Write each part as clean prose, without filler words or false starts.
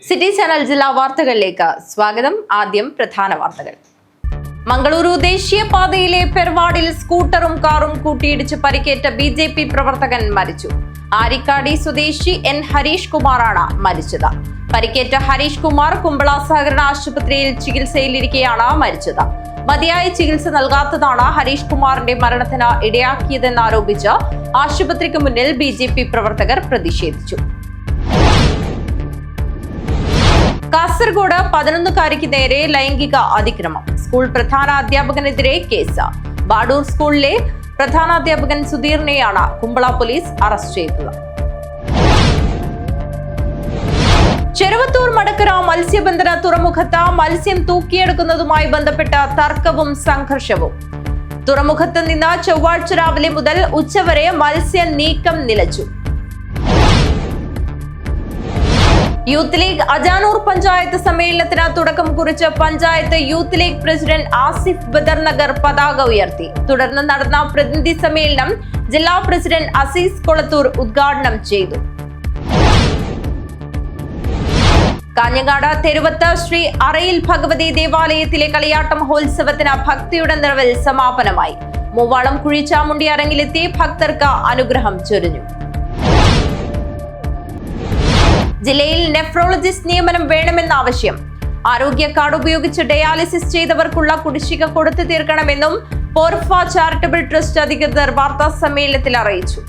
City channel ജില്ലാ വാർത്തകളിലേക്ക് സ്വാഗതം. ആദ്യം പ്രധാന വാർത്തകൾ. മംഗളൂരു ദേശീയപാതയിലെ പെർവാഡിൽ സ്കൂട്ടറും കാറും കൂട്ടിയിടിച്ച് പരിക്കേറ്റ ബിജെപി പ്രവർത്തകൻ മരിച്ചു. ആരിക്കാടി സ്വദേശി എൻ ഹരീഷ് കുമാറാണ് മരിച്ചത്. പരിക്കേറ്റ ഹരീഷ് കുമാർ കുമ്പള സഹകരണ ആശുപത്രിയിൽ ചികിത്സയിലിരിക്കെയാണ് മരിച്ചത്. മതിയായ ചികിത്സ നൽകാത്തതാണ് ഹരീഷ് കുമാറിന്റെ മരണത്തിന് ഇടയാക്കിയതെന്നാരോപിച്ച് ആശുപത്രിക്ക് മുന്നിൽ ബിജെപി പ്രവർത്തകർ പ്രതിഷേധിച്ചു. കാസർഗോഡ് 11-കാരിക്ക് നേരെ ലൈംഗിക അതിക്രമം. സ്കൂൾ പ്രധാനാധ്യാപകനെതിരെ കേസ്. ബാഡൂർ സ്കൂളിലെ പ്രധാനാധ്യാപകൻ സുധീറിനെയാണ് കുമ്പള പോലീസ് അറസ്റ്റ് ചെയ്തത്. ചെറുവത്തൂർ മടക്കര മത്സ്യബന്ധന തുറമുഖത്ത് മത്സ്യം തൂക്കിയെടുക്കുന്നതുമായി ബന്ധപ്പെട്ട തർക്കവും സംഘർഷവും. തുറമുഖത്ത് നിന്ന് ചൊവ്വാഴ്ച രാവിലെ മുതൽ ഉച്ചവരെ മത്സ്യ നീക്കം നിലച്ചു. യൂത്ത് ലീഗ് അജാനൂർ പഞ്ചായത്ത് സമ്മേളനത്തിന് തുടക്കം കുറിച്ച് panchayat youth league president Asif Badarnagar പതാക ഉയർത്തി. തുടർന്ന് നടന്ന പ്രതിനിധി സമ്മേളനം ജില്ലാ പ്രസിഡന്റ് അസീസ് കൊളത്തൂർ ഉദ്ഘാടനം ചെയ്തു. കാഞ്ഞങ്ങാട് തെരുവത്ത് ശ്രീ അറയിൽ ഭഗവതി ദേവാലയത്തിലെ കളിയാട്ട മഹോത്സവത്തിന് ഭക്തിയുടെ നിറവിൽ സമാപനമായി. മൂവാളം കുഴിച്ചാമുണ്ടി അരങ്ങിലെത്തി ഭക്തർക്ക് അനുഗ്രഹം ചൊരിഞ്ഞു. ജില്ലയിൽ നെഫ്രോളജിസ്റ്റ് നിയമനം വേണമെന്ന ആവശ്യം. ആരോഗ്യ കാർഡ് ഉപയോഗിച്ച് ഡയാലിസിസ് ചെയ്തവർക്കുള്ള കുടിശ്ശിക കൊടുത്തു തീർക്കണമെന്നും പോർഫ ചാരിറ്റബിൾ ട്രസ്റ്റ് അധികൃതർ വാർത്താ സമ്മേളനത്തിൽ അറിയിച്ചു.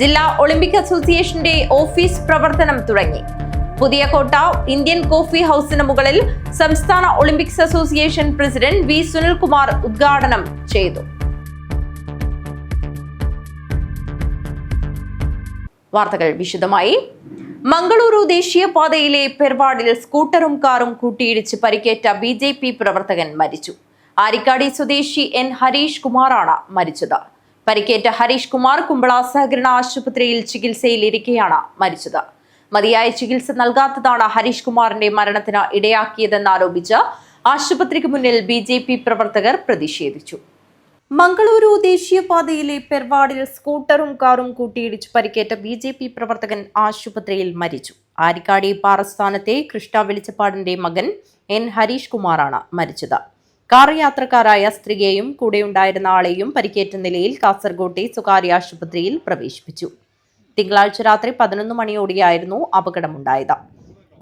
ജില്ലാ ഒളിമ്പിക് അസോസിയേഷന്റെ ഓഫീസ് പ്രവർത്തനം തുടങ്ങി. പുതിയ കോട്ട ഇന്ത്യൻ കോഫി ഹൌസിന് മുകളിൽ സംസ്ഥാന Olympics association president V Sunilkumar ഉദ്ഘാടനം ചെയ്തു. വാർത്തകൾ വിശദമായി. മംഗളൂരു ദേശീയപാതയിലെ പെർവാഡിൽ സ്കൂട്ടറും കാറും കൂട്ടിയിടിച്ച് പരിക്കേറ്റ ബിജെപി പ്രവർത്തകൻ മരിച്ചു. ആരിക്കാടി സ്വദേശി എൻ ഹരീഷ് കുമാറാണ് മരിച്ചത്. പരിക്കേറ്റ ഹരീഷ് കുമാർ കുമ്പള സഹകരണ ആശുപത്രിയിൽ ചികിത്സയിലിരിക്കെയാണ് മരിച്ചത്. മതിയായ ചികിത്സ നൽകാത്തതാണ് ഹരീഷ് കുമാറിന്റെ മരണത്തിന് ഇടയാക്കിയതെന്നാരോപിച്ച് ആശുപത്രിക്ക് മുന്നിൽ ബിജെപി പ്രവർത്തകർ പ്രതിഷേധിച്ചു. മംഗളൂരു ദേശീയപാതയിലെ പെർവാഡിൽ സ്കൂട്ടറും കാറും കൂട്ടിയിടിച്ച് പരിക്കേറ്റ ബിജെപി പ്രവർത്തകൻ ആശുപത്രിയിൽ മരിച്ചു. ആരിക്കാടി പാറസ്ഥാനത്തെ കൃഷ്ണ വെളിച്ചപ്പാടിന്റെ മകൻ എൻ ഹരീഷ് കുമാറാണ് മരിച്ചത്. കാർ യാത്രക്കാരായ സ്ത്രീയെയും കൂടെയുണ്ടായിരുന്ന ആളെയും പരിക്കേറ്റ നിലയിൽ കാസർഗോട്ടെ സ്വകാര്യ ആശുപത്രിയിൽ പ്രവേശിപ്പിച്ചു. തിങ്കളാഴ്ച രാത്രി 11 മണിയോടെയായിരുന്നു അപകടമുണ്ടായത്.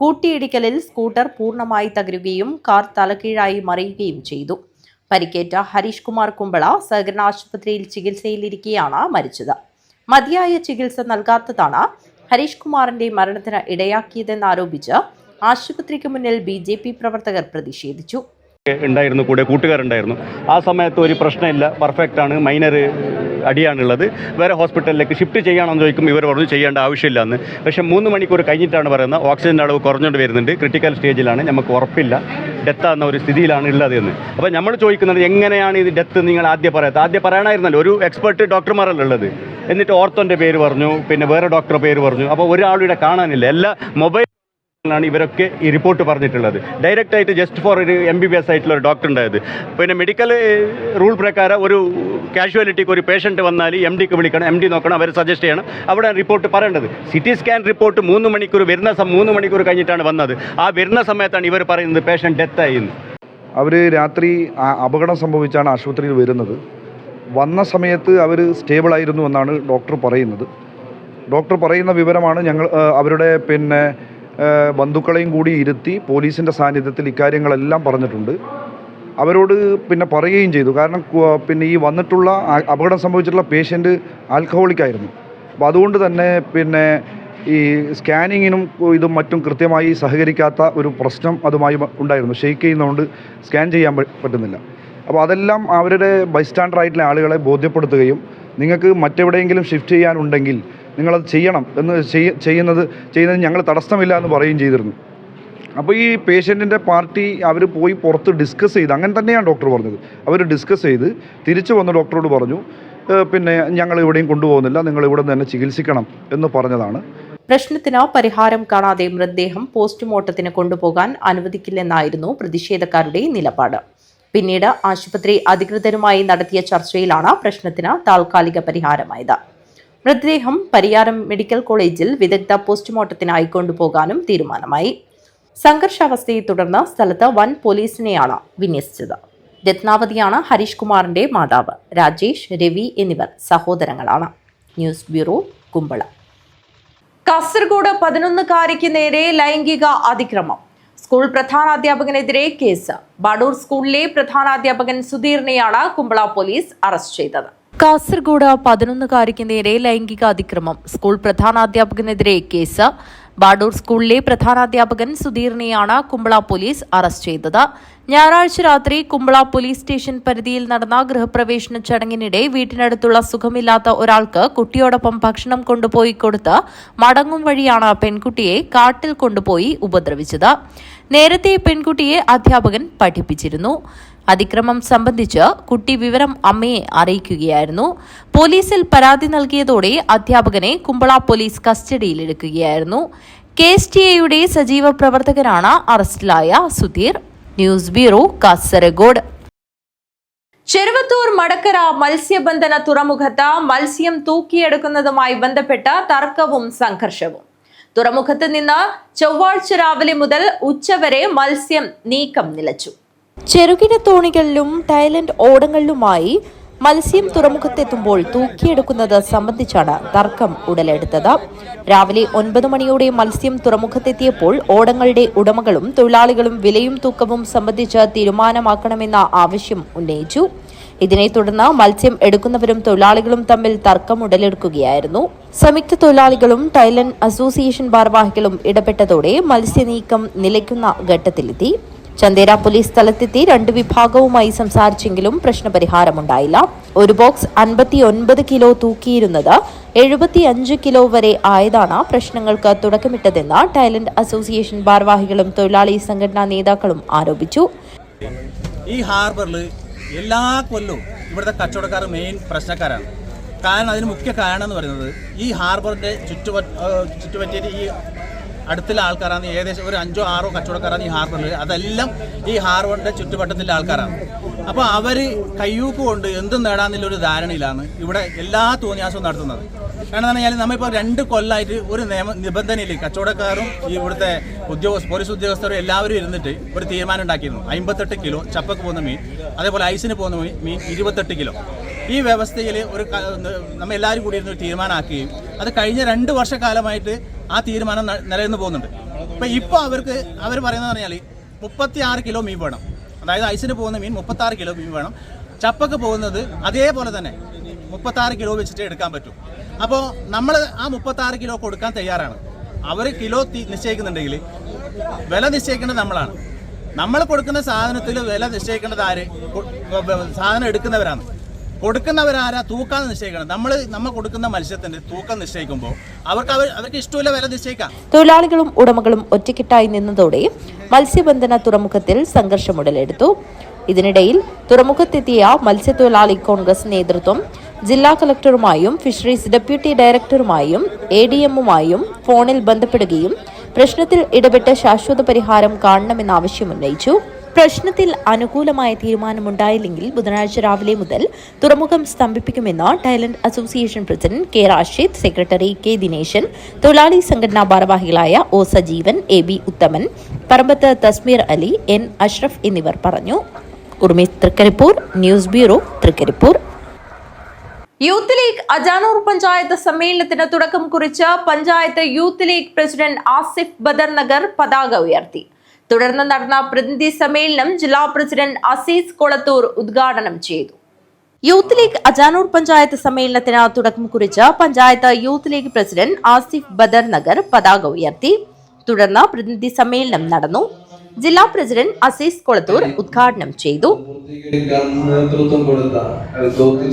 കൂട്ടിയിടിക്കലിൽ സ്കൂട്ടർ പൂർണ്ണമായി തകരുകയും കാർ തലകീഴായി മറിയുകയും ചെയ്തു. പരിക്കേറ്റ ഹരീഷ് കുമാർ കുമ്പള സഹകരണ ആശുപത്രിയിൽ ചികിത്സയിലിരിക്കെയാണ് മരിച്ചത്. മതിയായ ചികിത്സ നൽകാത്തതാണ് ഹരീഷ് കുമാറിന്റെ മരണത്തിന് ഇടയാക്കിയതെന്നാരോപിച്ച് ആശുപത്രിക്ക് മുന്നിൽ ബിജെപി പ്രവർത്തകർ പ്രതിഷേധിച്ചു. ഉണ്ടായിരുന്നു, കൂടെ കൂട്ടുകാരുണ്ടായിരുന്നു. ആ സമയത്ത് ഒരു പ്രശ്നമില്ല, പെർഫെക്റ്റ് ആണ്, മൈനർ അടിയാണുള്ളത്. വേറെ ഹോസ്പിറ്റലിലേക്ക് ഷിഫ്റ്റ് ചെയ്യണമെന്ന് ചോദിക്കും. ഇവർ പറഞ്ഞു ചെയ്യേണ്ട ആവശ്യമില്ല എന്ന്. പക്ഷേ 3 മണിക്കൂർ കഴിഞ്ഞിട്ടാണ് പറയുന്നത് ഓക്സിജൻ്റെ അളവ് കുറഞ്ഞുകൊണ്ട് വരുന്നുണ്ട്, ക്രിട്ടിക്കൽ സ്റ്റേജിലാണ്, നമുക്ക് ഉറപ്പില്ല, ഡെത്ത് എന്ന ഒരു സ്ഥിതിയിലാണ് ഉള്ളത് എന്ന്. അപ്പോൾ നമ്മൾ ചോദിക്കുന്നത് എങ്ങനെയാണ് ഇത് ഡെത്ത് നിങ്ങൾ ആദ്യം പറയണമായിരുന്നല്ലോ. ഒരു എക്സ്പെർട്ട് ഡോക്ടർമാരല്ല ഉള്ളത്. എന്നിട്ട് ഓർത്തോൻ്റെ പേര് പറഞ്ഞു, പിന്നെ വേറെ ഡോക്ടറുടെ പേര് പറഞ്ഞു. അപ്പോൾ ഒരാളുടെ കാണാനില്ല. എല്ലാ മൊബൈൽ ാണ് ഇവരൊക്കെ ഈ റിപ്പോർട്ട് പറഞ്ഞിട്ടുള്ളത്. ഡയറക്റ്റ് ആയിട്ട് ജസ്റ്റ് ഫോർ ഒരു MBBS ആയിട്ടുള്ള ഒരു ഡോക്ടർ ഉണ്ടായത്. പിന്നെ മെഡിക്കൽ റൂൾ പ്രകാരം ഒരു കാഷ്വാലിറ്റിക്ക് ഒരു പേഷ്യൻറ്റ് വന്നാൽ MDക്ക് വിളിക്കണം, MD നോക്കണം, അവർ സജസ്റ്റ് ചെയ്യണം, അവിടെ റിപ്പോർട്ട് പറയേണ്ടത്. CT സ്കാൻ റിപ്പോർട്ട് 3 മണിക്കൂർ വരുന്ന 3 മണിക്കൂർ കഴിഞ്ഞിട്ടാണ് വന്നത്. ആ വരുന്ന സമയത്താണ് ഇവർ പറയുന്നത് പേഷ്യൻ്റ് ഡെത്തായി എന്ന്. അവർ രാത്രി അപകടം സംഭവിച്ചാണ് ആശുപത്രിയിൽ വരുന്നത്. വന്ന സമയത്ത് അവർ സ്റ്റേബിളായിരുന്നു എന്നാണ് ഡോക്ടർ പറയുന്നത്. ഡോക്ടർ പറയുന്ന വിവരമാണ് ഞങ്ങൾ അവരുടെ ബന്ധുക്കളെയും കൂടി ഇരുത്തി പോലീസിൻ്റെ സാന്നിധ്യത്തിൽ ഇക്കാര്യങ്ങളെല്ലാം പറഞ്ഞിട്ടുണ്ട്. അവരോട് പറയുകയും ചെയ്തു. കാരണം ഈ വന്നിട്ടുള്ള അപകടം സംഭവിച്ചിട്ടുള്ള പേഷ്യൻ്റ് ആൽക്കഹോളിക്കായിരുന്നു. അപ്പോൾ അതുകൊണ്ട് തന്നെ ഈ സ്കാനിങ്ങിനും ഇതും മറ്റും കൃത്യമായി സഹകരിക്കാത്ത ഒരു പ്രശ്നം അതുമായി ഉണ്ടായിരുന്നു. ഷെയ്ക്ക് ചെയ്യുന്നതുകൊണ്ട് സ്കാൻ ചെയ്യാൻ പറ്റുന്നില്ല. അപ്പോൾ അതെല്ലാം അവരുടെ ബൈസ്റ്റാൻഡറായിട്ടുള്ള ആളുകളെ ബോധ്യപ്പെടുത്തുകയും നിങ്ങൾക്ക് മറ്റെവിടെയെങ്കിലും ഷിഫ്റ്റ് ചെയ്യാനുണ്ടെങ്കിൽ നിങ്ങളത് ചെയ്യണം എന്ന് ചെയ്യുന്നത് ഞങ്ങൾ തടസ്സമില്ല എന്ന് പറയുകയും ചെയ്തിരുന്നു. അപ്പോൾ ഈ പേഷ്യൻറ്റിൻ്റെ പാർട്ടി അവർ പോയി പുറത്ത് ഡിസ്കസ് ചെയ്ത്, അങ്ങനെ തന്നെയാണ് ഡോക്ടർ പറഞ്ഞത്, അവർ ഡിസ്കസ് ചെയ്ത് തിരിച്ചു വന്ന് ഡോക്ടറോട് പറഞ്ഞു ഞങ്ങൾ ഇവിടെയും കൊണ്ടുപോകുന്നില്ല, നിങ്ങൾ ഇവിടെ നിന്ന് തന്നെ ചികിത്സിക്കണം എന്ന് പറഞ്ഞതാണ്. പ്രശ്നത്തിന് പരിഹാരം കാണാതെ മൃതദേഹം പോസ്റ്റ്മോർട്ടത്തിന് കൊണ്ടുപോകാൻ അനുവദിക്കില്ലെന്നായിരുന്നു പ്രതിഷേധക്കാരുടെ നിലപാട്. പിന്നീട് ആശുപത്രി അധികൃതരുമായി നടത്തിയ ചർച്ചയിലാണ് പ്രശ്നത്തിന് താൽക്കാലിക പരിഹാരമായത്. മൃതദേഹം പരിയാരം മെഡിക്കൽ കോളേജിൽ വിദഗ്ധ പോസ്റ്റ്മോർട്ടത്തിനായി കൊണ്ടുപോകാനും തീരുമാനമായി. സംഘർഷാവസ്ഥയെ തുടർന്ന് സ്ഥലത്ത് വൻ പോലീസിനെയാണ് വിന്യസിച്ചത്. രത്നാവതിയാണ് ഹരീഷ് കുമാറിന്റെ മാതാവ്. രാജേഷ്, രവി എന്നിവർ സഹോദരങ്ങളാണ്. News bureau, Kumbalam. കാസർഗോഡ് 11-കാരിക്ക് നേരെ ലൈംഗിക അതിക്രമം. സ്കൂൾ പ്രധാനാധ്യാപകനെതിരെ കേസ്. ബാഡൂർ സ്കൂളിലെ പ്രധാനാധ്യാപകൻ സുധീറിനെയാണ് കുമ്പള പോലീസ് അറസ്റ്റ് ചെയ്തത്. കാസർഗോഡ് 11-കാരിക്ക് നേരെ ലൈംഗിക അതിക്രമം. സ്കൂൾ പ്രധാനാധ്യാപകനെതിരെ കേസ്. ബാഡൂർ സ്കൂളിലെ പ്രധാനാധ്യാപകൻ സുധീറിനെയാണ് കുമ്പള പോലീസ് അറസ്റ്റ് ചെയ്തത്. ഞായറാഴ്ച രാത്രി കുമ്പള പോലീസ് സ്റ്റേഷൻ പരിധിയിൽ നടന്ന ഗൃഹപ്രവേശന ചടങ്ങിനിടെ വീട്ടിനടുത്തുള്ള സുഖമില്ലാത്ത ഒരാൾക്ക് കുട്ടിയോടൊപ്പം ഭക്ഷണം കൊണ്ടുപോയി കൊടുത്ത് മടങ്ങും വഴിയാണ് പെൺകുട്ടിയെ കാട്ടിൽ കൊണ്ടുപോയി ഉപദ്രവിച്ചത്. നേരത്തെ പെൺകുട്ടിയെ അധ്യാപകൻ പഠിപ്പിച്ചിരുന്നു. അതിക്രമം സംബന്ധിച്ച് കുട്ടി വിവരം അമ്മയെ അറിയിക്കുകയായിരുന്നു. പോലീസിൽ പരാതി നൽകിയതോടെ അധ്യാപകനെ കുമ്പള പോലീസ് കസ്റ്റഡിയിലെടുക്കുകയായിരുന്നു. KSTA-യുടെ സജീവ പ്രവർത്തകരാണ് അറസ്റ്റിലായ സുധീർ. News bureau, Kasaragod. ചെറുവത്തൂർ മടക്കര മത്സ്യബന്ധന തുറമുഖത്ത് മത്സ്യം തൂക്കിയെടുക്കുന്നതുമായി ബന്ധപ്പെട്ട തർക്കവും സംഘർഷവും. തുറമുഖത്ത് നിന്ന് ചൊവ്വാഴ്ച രാവിലെ മുതൽ ഉച്ചവരെ മത്സ്യം നീക്കം നിലച്ചു. ചെറുകിട തോണികളിലും ടൈലന്റ് ഓടങ്ങളിലുമായി മത്സ്യം തുറമുഖത്തെത്തുമ്പോൾ തൂക്കിയെടുക്കുന്നത് സംബന്ധിച്ചാണ് തർക്കം ഉടലെടുത്തത്. രാവിലെ 9 മണിയോടെ മത്സ്യം തുറമുഖത്തെത്തിയപ്പോൾ ഓടങ്ങളുടെ ഉടമകളും തൊഴിലാളികളും വിലയും തൂക്കവും സംബന്ധിച്ച് തീരുമാനമാക്കണമെന്ന ആവശ്യം ഉന്നയിച്ചു. ഇതിനെ തുടർന്ന് മത്സ്യം എടുക്കുന്നവരും തൊഴിലാളികളും തമ്മിൽ തർക്കം ഉടലെടുക്കുകയായിരുന്നു. സംയുക്ത തൊഴിലാളികളും ടൈലന്റ് അസോസിയേഷൻ ഭാരവാഹികളും ഇടപെട്ടതോടെ മത്സ്യനീക്കം നിലയ്ക്കുന്ന ഘട്ടത്തിലെത്തി. ചന്ദേര പോലീസ് സ്ഥലത്തെത്തി 2 വിഭാഗവുമായി സംസാരിച്ചെങ്കിലും പ്രശ്നപരിഹാരമുണ്ടായില്ല. ഒരു ബോക്സ് 59 കിലോ തൂക്കിയിരുന്നത് 75 കിലോ വരെ ആയതാണ് പ്രശ്നങ്ങൾക്ക് തുടക്കമിട്ടതെന്ന് ടൈലന്റ് അസോസിയേഷൻ ഭാരവാഹികളും തൊഴിലാളി സംഘടനാ നേതാക്കളും ആരോപിച്ചു. ഈ ഹാർബറിൽ എല്ലാ കൊല്ലവും ഇവിടുത്തെ കച്ചവടക്കാർ മെയിൻ പ്രശ്നക്കാരാണ്. കാരണം അതിന് മുഖ്യ കാരണം എന്ന് പറയുന്നത് ഈ ഹാർബറിൻ്റെ ചുറ്റുപറ്റിയിട്ട് ഈ അടുത്തുള്ള ആൾക്കാരാണ്. ഏകദേശം ഒരു 5-6 കച്ചവടക്കാരാണ് ഈ ഹാർബറിൽ. അതെല്ലാം ഈ ഹാർബറിൻ്റെ ചുറ്റുവട്ടത്തിലെ ആൾക്കാരാണ്. അപ്പോൾ അവർ കയ്യൂക്ക് കൊണ്ട് എന്തും നേടാമെന്നുള്ളൊരു ധാരണയിലാണ് ഇവിടെ എല്ലാ തോന്നിയാസവും നടത്തുന്നത്. കാരണം എന്ന് പറഞ്ഞാൽ നമ്മളിപ്പോൾ 2 കൊല്ലമായിട്ട് ഒരു നിബന്ധനയിൽ കച്ചവടക്കാരും ഈ ഇവിടുത്തെ പോലീസ് ഉദ്യോഗസ്ഥരും എല്ലാവരും ഇരുന്നിട്ട് ഒരു തീരുമാനം ഉണ്ടാക്കിയിരുന്നു. 58 കിലോ ചപ്പക്ക് പോകുന്ന മീൻ, അതേപോലെ ഐസിന് പോകുന്ന മീൻ 28 കിലോ. ഈ വ്യവസ്ഥയിൽ നമ്മൾ എല്ലാവരും കൂടി ഇരുന്ന് തീരുമാനമാക്കുകയും അത് കഴിഞ്ഞ 2 വർഷക്കാലമായിട്ട് ആ തീരുമാനം നിലനിന്ന് പോകുന്നുണ്ട്. ഇപ്പോൾ അവർ പറയുന്നത് പറഞ്ഞാൽ 36 കിലോ മീൻ വേണം. അതായത് ഐസിന് പോകുന്ന മീൻ 36 കിലോ മീൻ വേണം. ചപ്പക്ക് പോകുന്നത് അതേപോലെ തന്നെ 36 കിലോ വെച്ചിട്ട് എടുക്കാൻ പറ്റും. അപ്പോൾ നമ്മൾ ആ 36 കിലോ കൊടുക്കാൻ തയ്യാറാണ്. അവർ കിലോ നിശ്ചയിക്കുന്നുണ്ടെങ്കിൽ വില നിശ്ചയിക്കേണ്ടത് നമ്മളാണ്. നമ്മൾ കൊടുക്കുന്ന സാധനത്തിൽ വില നിശ്ചയിക്കേണ്ടത് ആര്? സാധനം എടുക്കുന്നവരാണ്. കൊടുക്കുന്നവരാരാ? തൂക്കാൻ നിശ്ചയിക്കണം. നമ്മൾ കൊടുക്കുന്ന മത്സ്യത്തിന്റെ തൂക്കം നിശ്ചയിക്കുമ്പോൾ അവർക്ക് ഇഷ്ടമില്ല വില നിശ്ചയിക്കാം. തൊഴിലാളികളും ഉടമകളും ഒറ്റക്കെട്ടായി നിന്നതോടെ മത്സ്യബന്ധന തുറമുഖത്തിൽ സംഘർഷമുടലെടുത്തു. ഇതിനിടയിൽ തുറമുഖത്തെത്തിയ മത്സ്യത്തൊഴിലാളി കോൺഗ്രസ് നേതൃത്വം ജില്ലാ കളക്ടറുമായും ഫിഷറീസ് ഡെപ്യൂട്ടി ഡയറക്ടറുമായും ADM-ഉമായും ഫോണിൽ ബന്ധപ്പെടുകയും പ്രശ്നത്തിൽ ഇടപെട്ട് ശാശ്വത പരിഹാരം കാണണമെന്ന ആവശ്യമുന്നയിച്ചു. പ്രശ്നത്തിൽ അനുകൂലമായ തീരുമാനമുണ്ടായില്ലെങ്കിൽ ബുധനാഴ്ച രാവിലെ മുതൽ തുറമുഖം സ്തംഭിപ്പിക്കുമെന്ന് ടൈലന്റ് association president K. Rashid, secretary K. Dineshan, തൊഴിലാളി സംഘടനാ ഭാരവാഹികളായ O. സജീവൻ, AB ഉത്തമൻ, പറമ്പത്ത് തസ്മീർ അലി, N. അഷ്റഫ് എന്നിവർ പറഞ്ഞു. Urmi Trikaripur, news bureau, Trikaripur. Youth league Ajanur panchayat സമ്മേളനത്തിന് തുടക്കം കുറിച്ച panchayat youth league president Asif Badar Nagar പതാക ഉയർത്തി. തുടർന്ന് നടന്ന പ്രതിനിധി സമ്മേളനം ജില്ലാ പ്രസിഡന്റ് അസീസ് കൊളത്തൂർ ഉദ്ഘാടനം ചെയ്തു. യൂത്ത് ലീഗ് അജാനൂർ പഞ്ചായത്ത് സമ്മേളനത്തിന് തുടക്കം കുറിച്ച panchayat youth league president Asif Badar Nagar പതാക ഉയർത്തി. തുടർന്ന് പ്രതിനിധി സമ്മേളനം നടന്നു. ജില്ലാ പ്രസിഡന്റ് അസീസ് കൊളത്തൂർ ഉദ്ഘാടനം ചെയ്തു. നേതൃത്വം കൊടുത്ത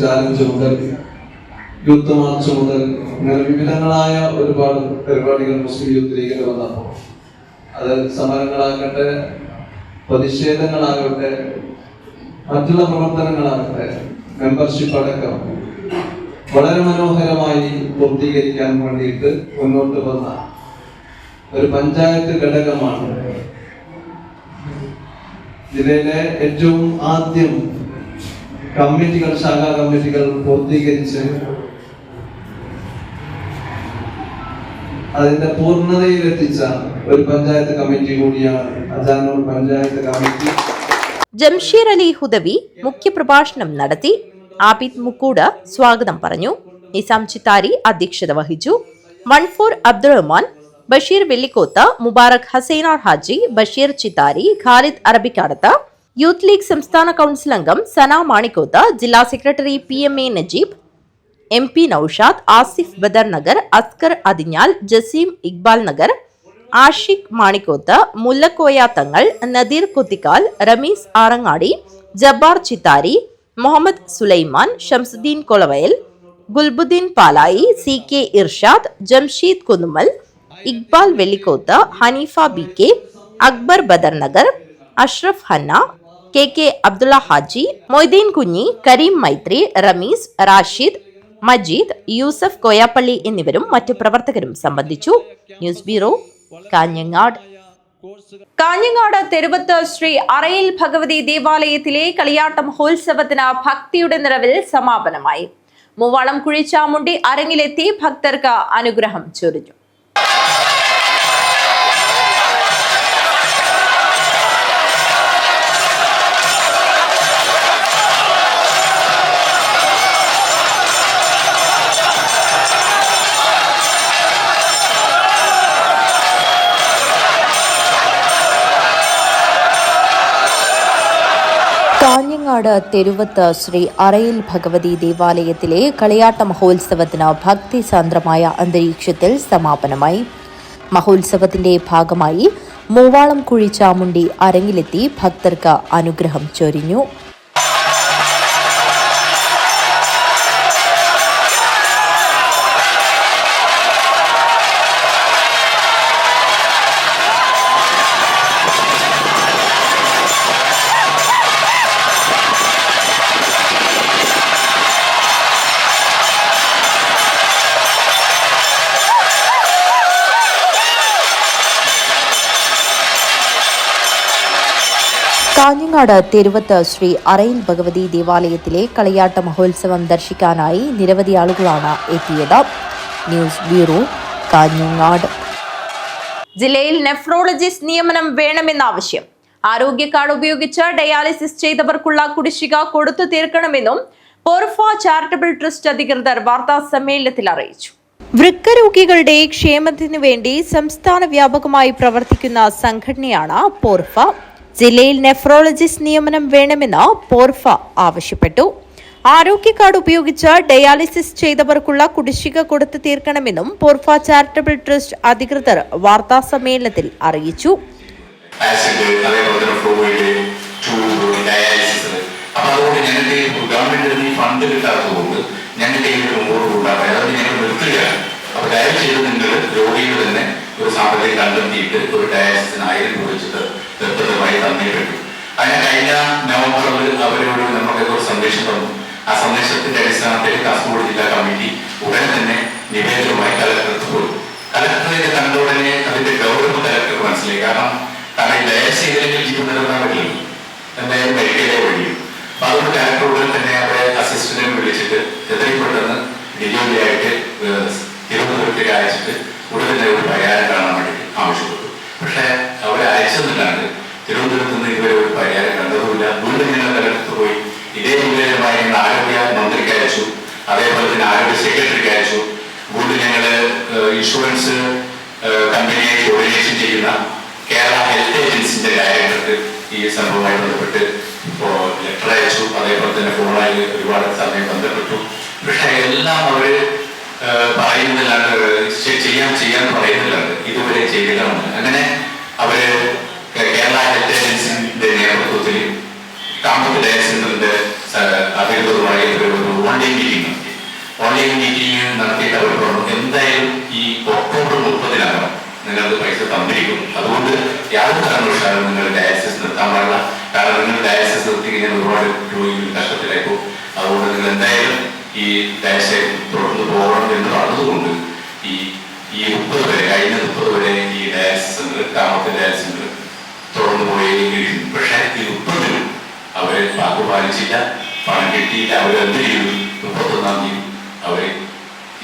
ചാലഞ്ച് മുതൽ യൂത്ത് മാർച്ച് മുതൽ ഇങ്ങനെ വിവിധങ്ങളായ ഒരുപാട് പരിപാടികൾ മുസ്ലിം യൂത്ത് ലീഗിൽ വന്നപ്പോൾ അത് സമരങ്ങളാകട്ടെ, പ്രതിഷേധങ്ങളാകട്ടെ, മറ്റുള്ള പ്രവർത്തനങ്ങളാകട്ടെ, മെമ്പർഷിപ്പ് അടക്കം വളരെ മനോഹരമായി പൂർത്തീകരിക്കാൻ വേണ്ടിയിട്ട് മുന്നോട്ട് വന്ന ഒരു പഞ്ചായത്ത് ഘടകമാണ്. ജില്ലയിലെ ഏറ്റവും ആദ്യം കമ്മിറ്റികൾ, ശാഖാ കമ്മിറ്റികൾ പൂർത്തീകരിച്ച് അതിന്റെ പൂർണ്ണതയിലെത്തിച്ച ഒരു പഞ്ചായത്ത് കമ്മിറ്റി കൂടിയാണ് അജാനൂർ പഞ്ചായത്ത് കമ്മിറ്റി. ജംഷീർ അലി ഹുദവി മുഖ്യപ്രഭാഷണം നടത്തി. ആബിദ് മുക്കൂട് സ്വാഗതം പറഞ്ഞു. നിസാം ചിത്താരി അധ്യക്ഷത വഹിച്ചു. 14 അബ്ദുറഹ്മാൻ, ബഷീർ വെള്ളിക്കോത്ത്, മുബാറക് ഹസൈനാർ ഹാജി, ബഷീർ ചിത്താരി, ഖാലിദ് അറബിക്കാടത്ത്, യൂത്ത് ലീഗ് സംസ്ഥാന കൗൺസിൽ അംഗം സന മാണിക്കോത്ത്, ജില്ലാ secretary PMA Najeeb, MP Noushad, Asif Badar Nagar, Askar Athinjal, Jaseem Iqbal Nagar, Ashiq Manikkoth, Mullakoya Thangal, Nadeer Kuthikkal, Rameez Arangadi, Jabbar Chittari, Muhammad Sulaiman, Shamsuddeen Kolavayal, Gulbuddeen Palayi, CK Irshad, Jamsheed Kunnumal, Iqbal Vellikkoth, Haneefa BK, Akbar Badar Nagar, Ashraf Hanna, KK Abdulla Haji, Moideen Kunhi, Kareem മൈത്രി, റമീസ്, റാഷിദ്, മജീദ്, യൂസഫ് കോയാപ്പള്ളി എന്നിവരും മറ്റു പ്രവർത്തകരും സംബന്ധിച്ചു. News bureau, Kanhangad. കാഞ്ഞങ്ങാട് തെരുവത്ത് ശ്രീ അറയിൽ ഭഗവതി ദേവാലയത്തിലെ കളിയാട്ട മഹോത്സവത്തിന് ഭക്തിയുടെ നിറവിൽ സമാപനമായി. മൂവാളം കുഴിച്ചാമുണ്ടി അരങ്ങിലെത്തി ഭക്തർക്ക് അനുഗ്രഹം ചൊരിഞ്ഞു. കാഞ്ഞങ്ങാട് തെരുവത്ത് ശ്രീ അറയിൽ ഭഗവതി ദേവാലയത്തിലെ കളിയാട്ട മഹോത്സവത്തിന് ഭക്തിസാന്ദ്രമായ അന്തരീക്ഷത്തിൽ സമാപനമായി. മഹോത്സവത്തിന്റെ ഭാഗമായി മൂവാളം കുഴിച്ചാമുണ്ടി അരങ്ങിലെത്തി ഭക്തർക്ക് അനുഗ്രഹം ചൊരിഞ്ഞു. കാഞ്ഞങ്ങാട് തെരുവത്ത് ശ്രീ അറയിൽ ഭഗവതി ദേവാലയത്തിലെ കളിയാട്ട മഹോത്സവം ദർശിക്കാനായി നിരവധി ആളുകളാണ് എത്തിയത്. News bureau, Kanhangad. ജില്ലയിൽ നെഫ്രോളജിസ്റ്റ് നിയമനം വേണമെന്ന ആവശ്യം. ആരോഗ്യ കാർഡ് ഉപയോഗിച്ച് ഡയാലിസിസ് ചെയ്തവർക്കുള്ള കുടിശ്ശിക കൊടുത്തു തീർക്കണമെന്നും പോർഫ ചാരിറ്റബിൾ ട്രസ്റ്റ് അധികൃതർ വാർത്താ സമ്മേളനത്തിൽ അറിയിച്ചു. വൃക്കരോഗികളുടെ ക്ഷേമത്തിനു വേണ്ടി സംസ്ഥാന വ്യാപകമായി പ്രവർത്തിക്കുന്ന സംഘടനയാണ് പോർഫ. ജില്ലയിൽ നെഫ്രോളജിസ്റ്റ് നിയമനം വേണമെന്ന് പോർഫ ആവശ്യപ്പെട്ടു. ആരോഗ്യ കാർഡ് ഉപയോഗിച്ച് ഡയാലിസിസ് ചെയ്തവർക്കുള്ള കുടിശ്ശിക കൊടുത്തു തീർക്കണമെന്നും പോർഫ ചാരിറ്റബിൾ ട്രസ്റ്റ് അധികൃതർ വാർത്താ സമ്മേളനത്തിൽ അറിയിച്ചു. ഒരു സാമ്പത്തികം കണ്ടെത്തിയിട്ട് ഒരു ഡയാലിസിസിന് 1000 രൂപ വെച്ചിട്ട് നിർബന്ധമായി തന്നിട്ടുണ്ട്. അതിന് കഴിഞ്ഞ നവംബറിൽ അവരോട് നമുക്ക് ഒരു സന്ദേശം തന്നു. ആ സന്ദേശത്തിന്റെ അടിസ്ഥാനത്തിൽ കാസർഗോഡ് ജില്ലാ കമ്മിറ്റി ഉടനെ തന്നെ നിവേദനവുമായി കലക്ടർക്ക് പോയി. കലക്ടറെ കണ്ട ഉടനെ അതിന്റെ ഗൗരവം കലക്ടർക്ക് മനസ്സിലായി. കാരണം ഡയാലിസിസ് ചെയ്തില്ലെങ്കിൽ ജീവൻ നിലനിർത്താൻ പറ്റില്ല, എന്തായാലും മരിക്കലേ വഴിയും. അപ്പൊ അതുകൊണ്ട് കലക്ടർ ഉടനെ തന്നെ അവരെ അസിസ്റ്റന്റിനെ വിളിച്ചിട്ട് എത്രയും പെട്ടെന്ന് ഡെലിവറിയായിട്ട് തിരുവനന്തപുരത്തേക്ക് അയച്ചിട്ട് ഉടനെ ഒരു പരിഹാരം കാണാൻ വേണ്ടി ആവശ്യപ്പെട്ടു. പക്ഷെ അവരെ അയച്ചെന്നില്ലാണ്ട് തിരുവനന്തപുരത്ത് നിന്ന് ഇതുവരെ ഒരു പരിഹാരം കണ്ടതുമില്ല. വീണ്ടും ഞങ്ങൾ കലക്ടർ പോയി ഇതേ വിവരമായി ഞങ്ങൾ ആരോഗ്യ മന്ത്രിക്ക് അയച്ചു, അതേപോലെ തന്നെ ആരോഗ്യ സെക്രട്ടറിക്ക് അയച്ചു. വീണ്ടും ഞങ്ങൾ ഇൻഷുറൻസ് കമ്പനിയെ കോർഡിനേഷൻ ചെയ്യുന്ന കേരള ഹെൽത്ത് ഏജൻസിന്റെ ഡയറക്ടർക്ക് ഈ സംഭവവുമായി ബന്ധപ്പെട്ട് ഇപ്പോൾ ലെറ്റർ അയച്ചു. അതേപോലെ തന്നെ ഫോണായി ഒരുപാട് സമയം ബന്ധപ്പെട്ടു. പക്ഷെ എല്ലാം അവർ പറയുന്നില്ലാണ്ട് ചെയ്യാൻ പറയുന്നില്ലാണ്ട് ഇതുവരെ ചെയ്തില്ലാന്ന്. അങ്ങനെ അവര് കേരള ഹെൽത്ത് ഏജൻസിന്റെ നേതൃത്വത്തിൽ കാമ്പത്ത് ഡയൽ സെന്ററിന്റെ അധികൃതരുമായി ഒരു ഓൺലൈൻ മീറ്റിംഗ് നടത്തിയിട്ട് അവർ പറഞ്ഞു എന്തായാലും ഈ ഒക്ടോബർ 30-നകം നിങ്ങൾക്ക് പൈസ തന്നിരിക്കും. അതുകൊണ്ട് യാതൊരു കാരണവശാലും നിങ്ങൾ ഡയാലിസിസ് നിർത്താൻ പാടില്ല. കാരണം നിങ്ങൾ ഡയാലിസിസ് നിർത്തി കഴിഞ്ഞാൽ ഒരുപാട് രോഗികൾ കഷ്ടത്തിലായി പോകും. അതുകൊണ്ട് നിങ്ങൾ എന്തായാലും ഈ ഡയാലിസിസ് തുടർന്ന് പോകണം എന്ന് പറഞ്ഞതുകൊണ്ട് ഈ 30 വരെ കഴിഞ്ഞ 30 വരെ ഈ ഡയാലിസിസ് സെന്റർ കാമത്തെ ഡയാലിസിസ് സെന്റർ തുറന്നു പോയിരിക്കും. പക്ഷേ ഈ 30-നും അവരെ വാക്ക് പാലിച്ചില്ല, പണം കിട്ടിയില്ല. അവരെന്ത് ചെയ്തു? 31-ാം തീയതി അവരെ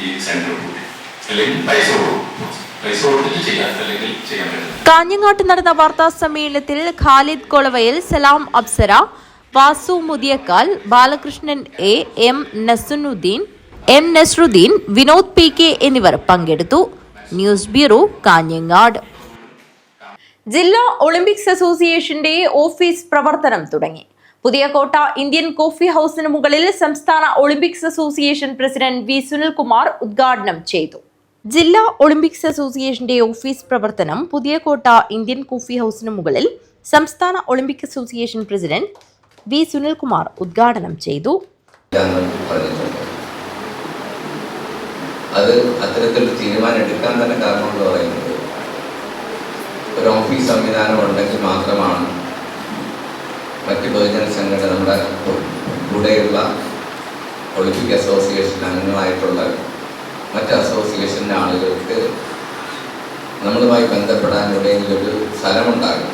ഈ സെന്റർ കൂട്ടി അല്ലെങ്കിൽ പൈസ കൊടുക്കും. പൈസ കൊടുത്തിട്ട് ചെയ്യാൻ അല്ലെങ്കിൽ ചെയ്യാൻ പറ്റും. കാഞ്ഞങ്ങാട്ട് നടന്ന വാർത്താ സമ്മേളനത്തിൽ Khalid Kolavayal, Salam Apsara, Vasu Muthiyakkal, Balakrishnan A, M Nasruddin, Vinod P K എന്നിവർ പങ്കെടുത്തു. News bureau, Kanhangad. ജില്ലാ ഒളിമ്പിക്സ് അസോസിയേഷന്റെ ഓഫീസ് പ്രവർത്തനം തുടങ്ങി. പുതിയ കോട്ട ഇന്ത്യൻ കോഫി ഹൌസിന് മുകളിൽ സംസ്ഥാന Olympics association president V Sunilkumar ഉദ്ഘാടനം ചെയ്തു. ജില്ലാ ഒളിമ്പിക്സ് അസോസിയേഷന്റെ ഓഫീസ് പ്രവർത്തനം പുതിയ കോട്ട ഇന്ത്യൻ കോഫി ഹൌസിന് മുകളിൽ സംസ്ഥാന Olympic association president V Sunilkumar ഉദ്ഘാടനം ചെയ്തു. അത് അത്തരത്തിലൊരു തീരുമാനം എടുക്കാൻ തന്നെ കാരണം എന്ന് പറയുന്നത് ഒരു ഓഫീസ് സംവിധാനം ഉണ്ടെങ്കിൽ മാത്രമാണ് മറ്റ് ബഹുജന സംഘടന നമ്മുടെ കൂടെയുള്ള ഒളിമ്പിക് അസോസിയേഷൻ അംഗങ്ങളായിട്ടുള്ള മറ്റ് അസോസിയേഷൻ്റെ ആളുകൾക്ക് നമ്മളുമായി ബന്ധപ്പെടാൻ എവിടെയെങ്കിലും ഒരു സ്ഥലമുണ്ടാകും.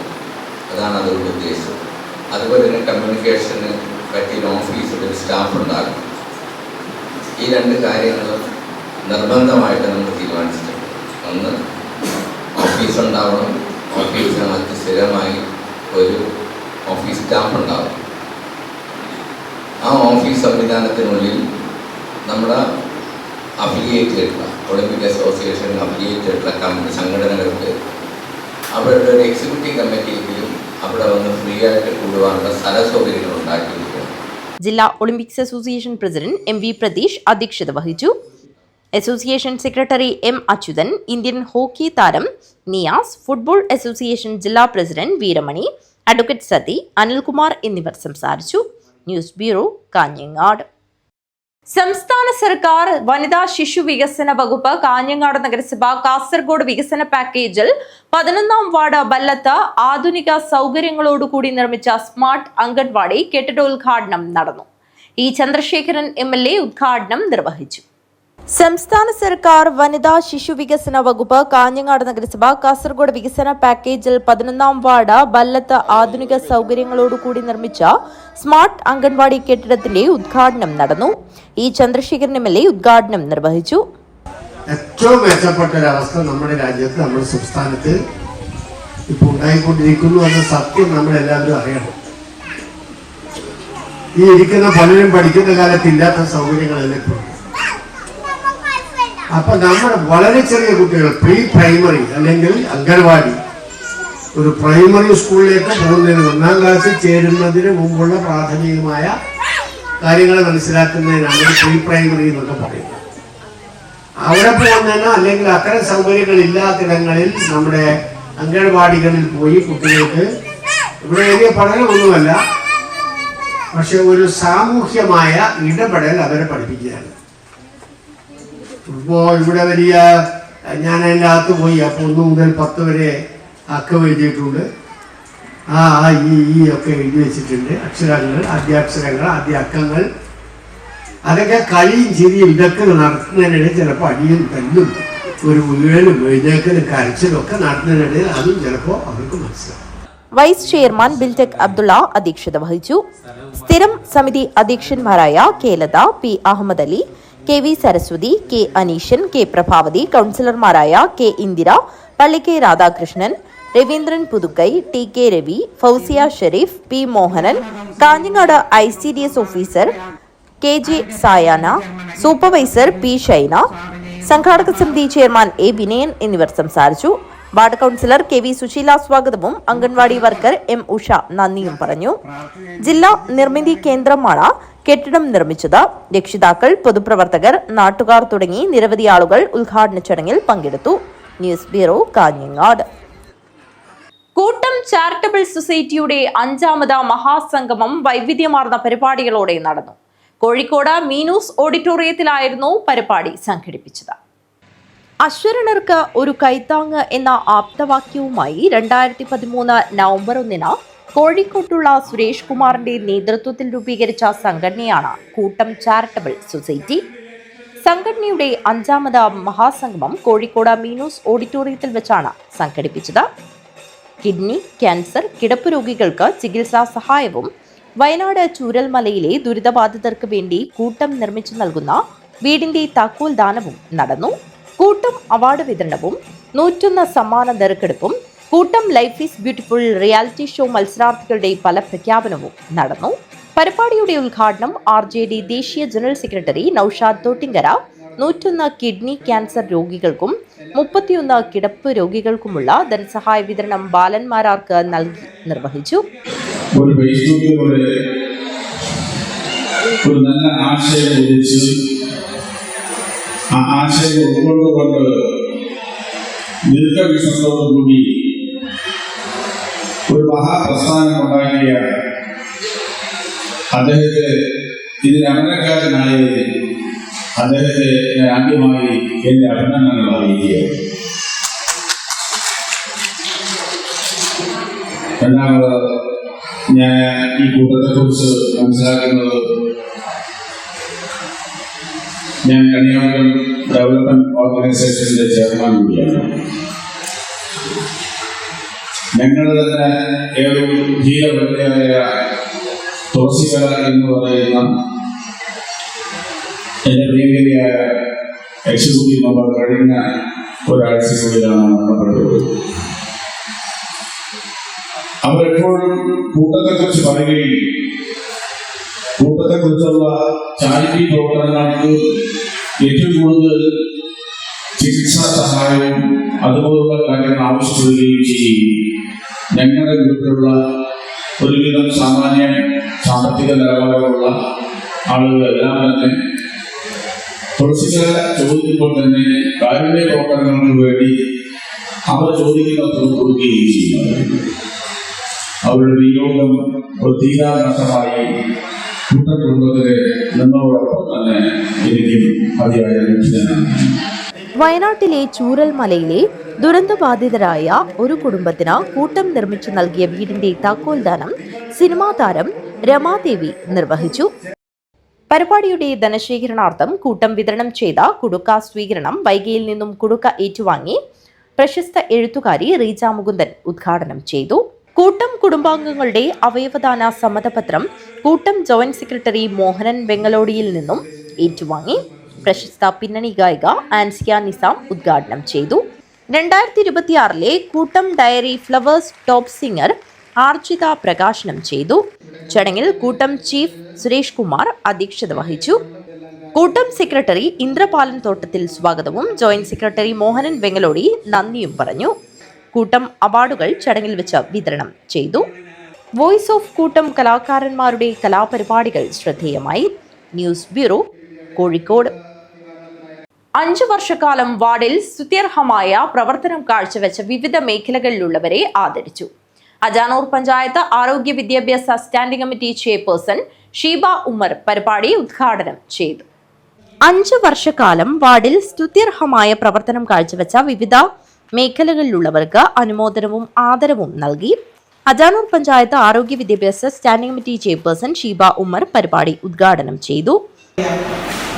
അതാണ് അതുകൊണ്ട് ഉദ്ദേശം. അതുപോലെ തന്നെ കമ്മ്യൂണിക്കേഷന് പറ്റിയ ഓഫീസിൽ ഒരു സ്റ്റാഫ് ഉണ്ടാകും. ഈ രണ്ട് കാര്യങ്ങളും നിർബന്ധമായിട്ട് നമ്മൾ തീരുമാനിച്ചിട്ടുണ്ട്. ഒന്ന്, ഓഫീസ് ഉണ്ടാവണം. ഓഫീസിനകത്ത് സ്ഥിരമായി ഒരു ഓഫീസ് സ്റ്റാഫ് ഉണ്ടാവും. ആ ഓഫീസ് സംവിധാനത്തിനുള്ളിൽ നമ്മുടെ അഫിലിയേറ്റ് ചെയ്തിട്ടുള്ള ഒളിമ്പിക് അസോസിയേഷനിൽ അഫിലിയേറ്റ് ചെയ്തിട്ടുള്ള സംഘടനകൾക്ക് അവരുടെ ഒരു എക്സിക്യൂട്ടീവ് കമ്മിറ്റിയിലും അവിടെ വന്ന് ഫ്രീ ആയിട്ട് കൂടുവാനുള്ള സ്ഥല സൗകര്യങ്ങൾ ഉണ്ടാക്കിയിരിക്കുകയാണ്. ജില്ലാ Olympics association president M V Pratheesh അധ്യക്ഷത വഹിച്ചു. Association secretary M Achuthan, Indian hockey താരം നിയാസ്, ഫുട്ബോൾ അസോസിയേഷൻ ജില്ലാ പ്രസിഡന്റ് വീരമണി, അഡ്വക്കേറ്റ് സതി, അനിൽകുമാർ എന്നിവർ സംസാരിച്ചു. News bureau, Kanhangad. സംസ്ഥാന സർക്കാർ വനിതാ ശിശു വികസന വകുപ്പ് കാഞ്ഞങ്ങാട് നഗരസഭ കാസർഗോഡ് വികസന പാക്കേജിൽ 11ാം വാർഡ് ബല്ലത്ത് ആധുനിക സൗകര്യങ്ങളോടുകൂടി നിർമ്മിച്ച സ്മാർട്ട് അംഗൻവാടി കെട്ടിടോദ്ഘാടനം നടന്നു. ഇ ചന്ദ്രശേഖരൻ MLA ഉദ്ഘാടനം നിർവഹിച്ചു. സംസ്ഥാന സർക്കാർ വനിതാ ശിശു വികസന വകുപ്പ് കാഞ്ഞങ്ങാട് നഗരസഭ കാസർഗോഡ് വികസന പാക്കേജിൽ 11ാം വാർഡ് ബല്ലത്ത് ആധുനിക സൗകര്യങ്ങളോടുകൂടി നിർമ്മിച്ച സ്മാർട്ട് അംഗൻവാടി കെട്ടിടത്തിന്റെ ഉദ്ഘാടനം നടന്നു. ഇ ചന്ദ്രശേഖരൻ MLA ഉദ്ഘാടനം നിർവഹിച്ചു. ഏറ്റവും മെച്ചപ്പെട്ട ഒരവസ്ഥ നമ്മുടെ രാജ്യത്ത്, നമ്മുടെ സംസ്ഥാനത്ത് ഇപ്പോൾ ഉണ്ടായിക്കൊണ്ടിരിക്കുന്നു എന്ന സത്യം നമ്മളെല്ലാവരും അറിയണം. ഈ ഇരിക്കുന്ന പലരും പഠിക്കുന്ന കാലത്ത് ഇല്ലാത്ത സൗകര്യങ്ങളെല്ലാം ഇപ്പോൾ. അപ്പൊ നമ്മുടെ വളരെ ചെറിയ കുട്ടികൾ പ്രീ പ്രൈമറി അല്ലെങ്കിൽ അംഗൻവാടി, ഒരു പ്രൈമറി സ്കൂളിലേക്ക് പോകുന്നതിന് 1ാം ക്ലാസ്സിൽ ചേരുന്നതിന് മുമ്പുള്ള പ്രാഥമികമായ കാര്യങ്ങൾ മനസ്സിലാക്കുന്നതിനാണ് പ്രീ പ്രൈമറി എന്നൊക്കെ പറയുന്നത്. അവിടെ പോകുന്നതിനോ അല്ലെങ്കിൽ അത്തരം സൗകര്യങ്ങൾ ഇല്ലാത്തിടങ്ങളിൽ നമ്മുടെ അംഗൻവാടികളിൽ പോയി കുട്ടികൾക്ക് ഇവിടെ വലിയ പഠനമൊന്നുമല്ല, പക്ഷെ ഒരു സാമൂഹ്യമായ ഇടപെടൽ അവരെ പഠിപ്പിക്കുകയാണ്. ഇപ്പോൾ ഇവിടെ വലിയ, ഞാൻ അതിൻ്റെ അകത്ത് പോയി, അപ്പോൾ 1 മുതൽ 10 വരെ അക്കം എഴുതിയിട്ടുണ്ട്. ഈ ഒക്കെ എഴുതി വെച്ചിട്ടുണ്ട്. അക്ഷരങ്ങൾ, ആദ്യാക്ഷരങ്ങൾ, ആദ്യ അക്കങ്ങൾ, അതൊക്കെ കളിയും ചിരിയും ഇതൊക്കെ നടത്തുന്നതിനിടയിൽ ചിലപ്പോൾ അടിയും തല്ലും ഒരു വീഴലും എഴുന്നേക്കലും കരച്ചിലും ഒക്കെ നടത്തുന്നതിനിടയിൽ അതും ചിലപ്പോൾ അവർക്ക് മനസ്സിലാവും. വൈസ് ചെയർമാൻ ബിൽടെക് അബ്ദുള്ള അധ്യക്ഷത വഹിച്ചു. സ്ഥിരം സമിതി അധ്യക്ഷന്മാരായ K Latha, P Ahmed Ali, K V Saraswathi, K Aneeshan, K Prabhavathi, കൗൺസിലർമാരായ K Indira, Pallikke Radhakrishnan, Raveendran Puthukkai, T K Ravi, Fousia Sharif, P Mohanan, Kanhangad ICDS officer K J Sayana, supervisor P Shaina, സംഘാടക സമിതി ചെയർമാൻ എ വിനയൻ എന്നിവർ സംസാരിച്ചു. Ward councillor K V Susheela സ്വാഗതവും അംഗൻവാടി വർക്കർ എം ഉഷ നന്ദിയും പറഞ്ഞു. ജില്ലാ നിർമ്മിതി കേന്ദ്രമാണ് കെട്ടിടം നിർമ്മിച്ചത്. രക്ഷിതാക്കൾ, പൊതുപ്രവർത്തകർ, നാട്ടുകാർ തുടങ്ങി നിരവധി ആളുകൾ ഉദ്ഘാടന ചടങ്ങിൽ പങ്കെടുത്തു. News bureau, Kanhangad. കൂട്ടം ചാരിറ്റബിൾ സൊസൈറ്റിയുടെ 5ാമത് മഹാസംഗമം വൈവിധ്യമാർന്ന പരിപാടികളോടെ നടന്നു. കോഴിക്കോട് മീനൂസ് ഓഡിറ്റോറിയത്തിലായിരുന്നു പരിപാടി സംഘടിപ്പിച്ചത്. അശ്വരണർക്ക് ഒരു കൈത്താങ്ങ് എന്ന ആപ്തവാക്യവുമായി 2013 നവംബർ 1 കോഴിക്കോട്ടുള്ള സുരേഷ് കുമാറിന്റെ നേതൃത്വത്തിൽ രൂപീകരിച്ച സംഘടനയാണ് കൂട്ടം ചാരിറ്റബിൾ സൊസൈറ്റി. സംഘടനയുടെ 5ാമത് മഹാസംഗമം കോഴിക്കോട് മീനൂസ് ഓഡിറ്റോറിയത്തിൽ വെച്ചാണ് സംഘടിപ്പിച്ചത്. കിഡ്നി, ക്യാൻസർ, കിടപ്പ് രോഗികൾക്ക് ചികിത്സാ സഹായവും വയനാട് ചൂരൽമലയിലെ ദുരിതബാധിതർക്ക് വേണ്ടി കൂട്ടം നിർമ്മിച്ചു നൽകുന്ന വീടിന്റെ താക്കോൽ ദാനവും നടന്നു. കൂട്ടം അവാർഡ് വിതരണവും 101 സമ്മാന നറുക്കെടുപ്പും കൂട്ടം life is beautiful reality show മത്സരാർത്ഥികളുടെ ഫല പ്രഖ്യാപനവും നടന്നു. പരിപാടിയുടെ ഉദ്ഘാടനം RJD ദേശീയ general secretary Noushad Thottinkara 101 kidney cancer രോഗികൾക്കും 31 കിടപ്പ് രോഗികൾക്കുമുള്ള ധനസഹായ വിതരണം ബാലന്മാരാർക്ക് നൽകി നിർവഹിച്ചു. ഒരു നല്ല ആശയം ഉദിച്ച് ആ ആശയം ഉൾക്കൊണ്ടുകൊണ്ട് ദീർഘവിശ്വാസത്തോടുകൂടി ഒരു മഹാപ്രസ്ഥാനം ഉണ്ടാക്കിയ അദ്ദേഹത്തെ ഇതിന് അമരക്കാരനായി അദ്ദേഹത്തെ ഞാൻ ആദ്യമായി എൻ്റെ അഭിനന്ദനങ്ങൾ അറിയിക്കുകയാണ്. രണ്ടാമത് ഞാൻ ഈ കൂട്ടത്തെക്കുറിച്ച് മനസ്സിലാക്കുന്നത്, ഞാൻ കന്യാകുമാരി ഡെവലപ്മെന്റ് ഓർഗനൈസേഷന്റെ ചെയർമാൻ കൂടിയാണ്. ഞങ്ങൾ തന്നെ ഏതൊരു ധീരവൃത്തിയായ തുളസിക്കല എന്ന് പറയുന്ന എൻ്റെ പ്രിയങ്കരിയായ എക്സിക്യൂട്ടീവ് മെമ്പർ കഴിഞ്ഞ ഒരാഴ്ചക്കുള്ളിലാണ് മരണപ്പെട്ടത്. അവരെപ്പോഴും കൂട്ടത്തെക്കുറിച്ച് പറയുകയും കൂട്ടത്തെക്കുറിച്ചുള്ള ചാരിറ്റി പ്രവർത്തനങ്ങൾക്ക് ഏറ്റവും കൂടുതൽ ചികിത്സാ സഹായവും അതുപോലുള്ള കാര്യങ്ങൾ ആവശ്യപ്പെടുകയും ചെയ്യും. ഞങ്ങളുടെ വീട്ടിലുള്ള ഒരുവിധം സാമാന്യ സാമ്പത്തിക നിലവാരമുള്ള ആളുകളെല്ലാം തന്നെ തുളസിക്കല ചോദിക്കുമ്പോൾ തന്നെ കാരുണ്യ പ്രവർത്തനങ്ങൾക്ക് വേണ്ടി അവർ ചോദിക്കുന്ന തുക കൊടുക്കുകയും ചെയ്യുന്നു. അവരുടെ വിയോഗം ഒരു തീരാ നഷ്ടമായി കുടുംബത്തിലെ നിന്നോടൊപ്പം തന്നെ എനിക്കും അതിയായ ലക്ഷ്യമാണ്. വയനാട്ടിലെ ചൂരൽമലയിലെ ദുരന്തബാധിതരായ ഒരു കുടുംബത്തിന് കൂട്ടം നിർമ്മിച്ചു നൽകിയ വീടിന്റെ താക്കോൽദാനം സിനിമാ താരം രമാദേവി നിർവഹിച്ചു. പരിപാടിയുടെ ധനശേഖരണാർത്ഥം കൂട്ടം വിതരണം ചെയ്ത കുടുക്ക സ്വീകരണം വൈഗയിൽ നിന്നും കുടുക്ക ഏറ്റുവാങ്ങി പ്രശസ്ത എഴുത്തുകാരി റീജ മുകുന്ദൻ ഉദ്ഘാടനം ചെയ്തു. കൂട്ടം കുടുംബാംഗങ്ങളുടെ അവയവദാന സമ്മതപത്രം കൂട്ടം ജോയിന്റ് സെക്രട്ടറി മോഹനൻ വെങ്ങലോടിയിൽ നിന്നും ഏറ്റുവാങ്ങി പ്രശസ്ത പിന്നണി ഗായിക ആൻസിയ നിസാം ഉദ്ഘാടനം ചെയ്തു. 2026 കൂട്ടം ഡയറി ഫ്ലവേഴ്സ് ടോപ്പ് സിംഗർ ആർജിത പ്രകാശനം ചെയ്തു. ചടങ്ങിൽ കൂട്ടം ചീഫ് സുരേഷ് കുമാർ അധ്യക്ഷത വഹിച്ചു. കൂട്ടം സെക്രട്ടറി ഇന്ദ്രപാലൻ തോട്ടത്തിൽ സ്വാഗതവും ജോയിന്റ് സെക്രട്ടറി മോഹനൻ വെങ്ങലോടി നന്ദിയും പറഞ്ഞു. കൂട്ടം അവാർഡുകൾ ചടങ്ങിൽ വെച്ച് വിതരണം ചെയ്തു. വോയിസ് ഓഫ് കൂട്ടം കലാകാരന്മാരുടെ കലാപരിപാടികൾ ശ്രദ്ധേയമായി. News bureau, Kozhikode. 5 വർഷക്കാലം വാർഡിൽ സ്തുത്യർഹമായ പ്രവർത്തനം കാഴ്ചവെച്ച വിവിധ മേഖലകളിലുള്ളവരെ ആദരിച്ചു. അജാനൂർ പഞ്ചായത്ത് ആരോഗ്യ വിദ്യാഭ്യാസ standing committee chairperson Sheeba Ummer പരിപാടി ഉദ്ഘാടനം ചെയ്തു. 5 വർഷക്കാലം വാർഡിൽ സ്തുത്യർഹമായ പ്രവർത്തനം കാഴ്ചവെച്ച വിവിധ മേഖലകളിലുള്ളവർക്ക് അനുമോദനവും ആദരവും നൽകി. അജാനൂർ പഞ്ചായത്ത് ആരോഗ്യ വിദ്യാഭ്യാസ standing committee chairperson Sheeba Ummer പരിപാടി ഉദ്ഘാടനം ചെയ്തു.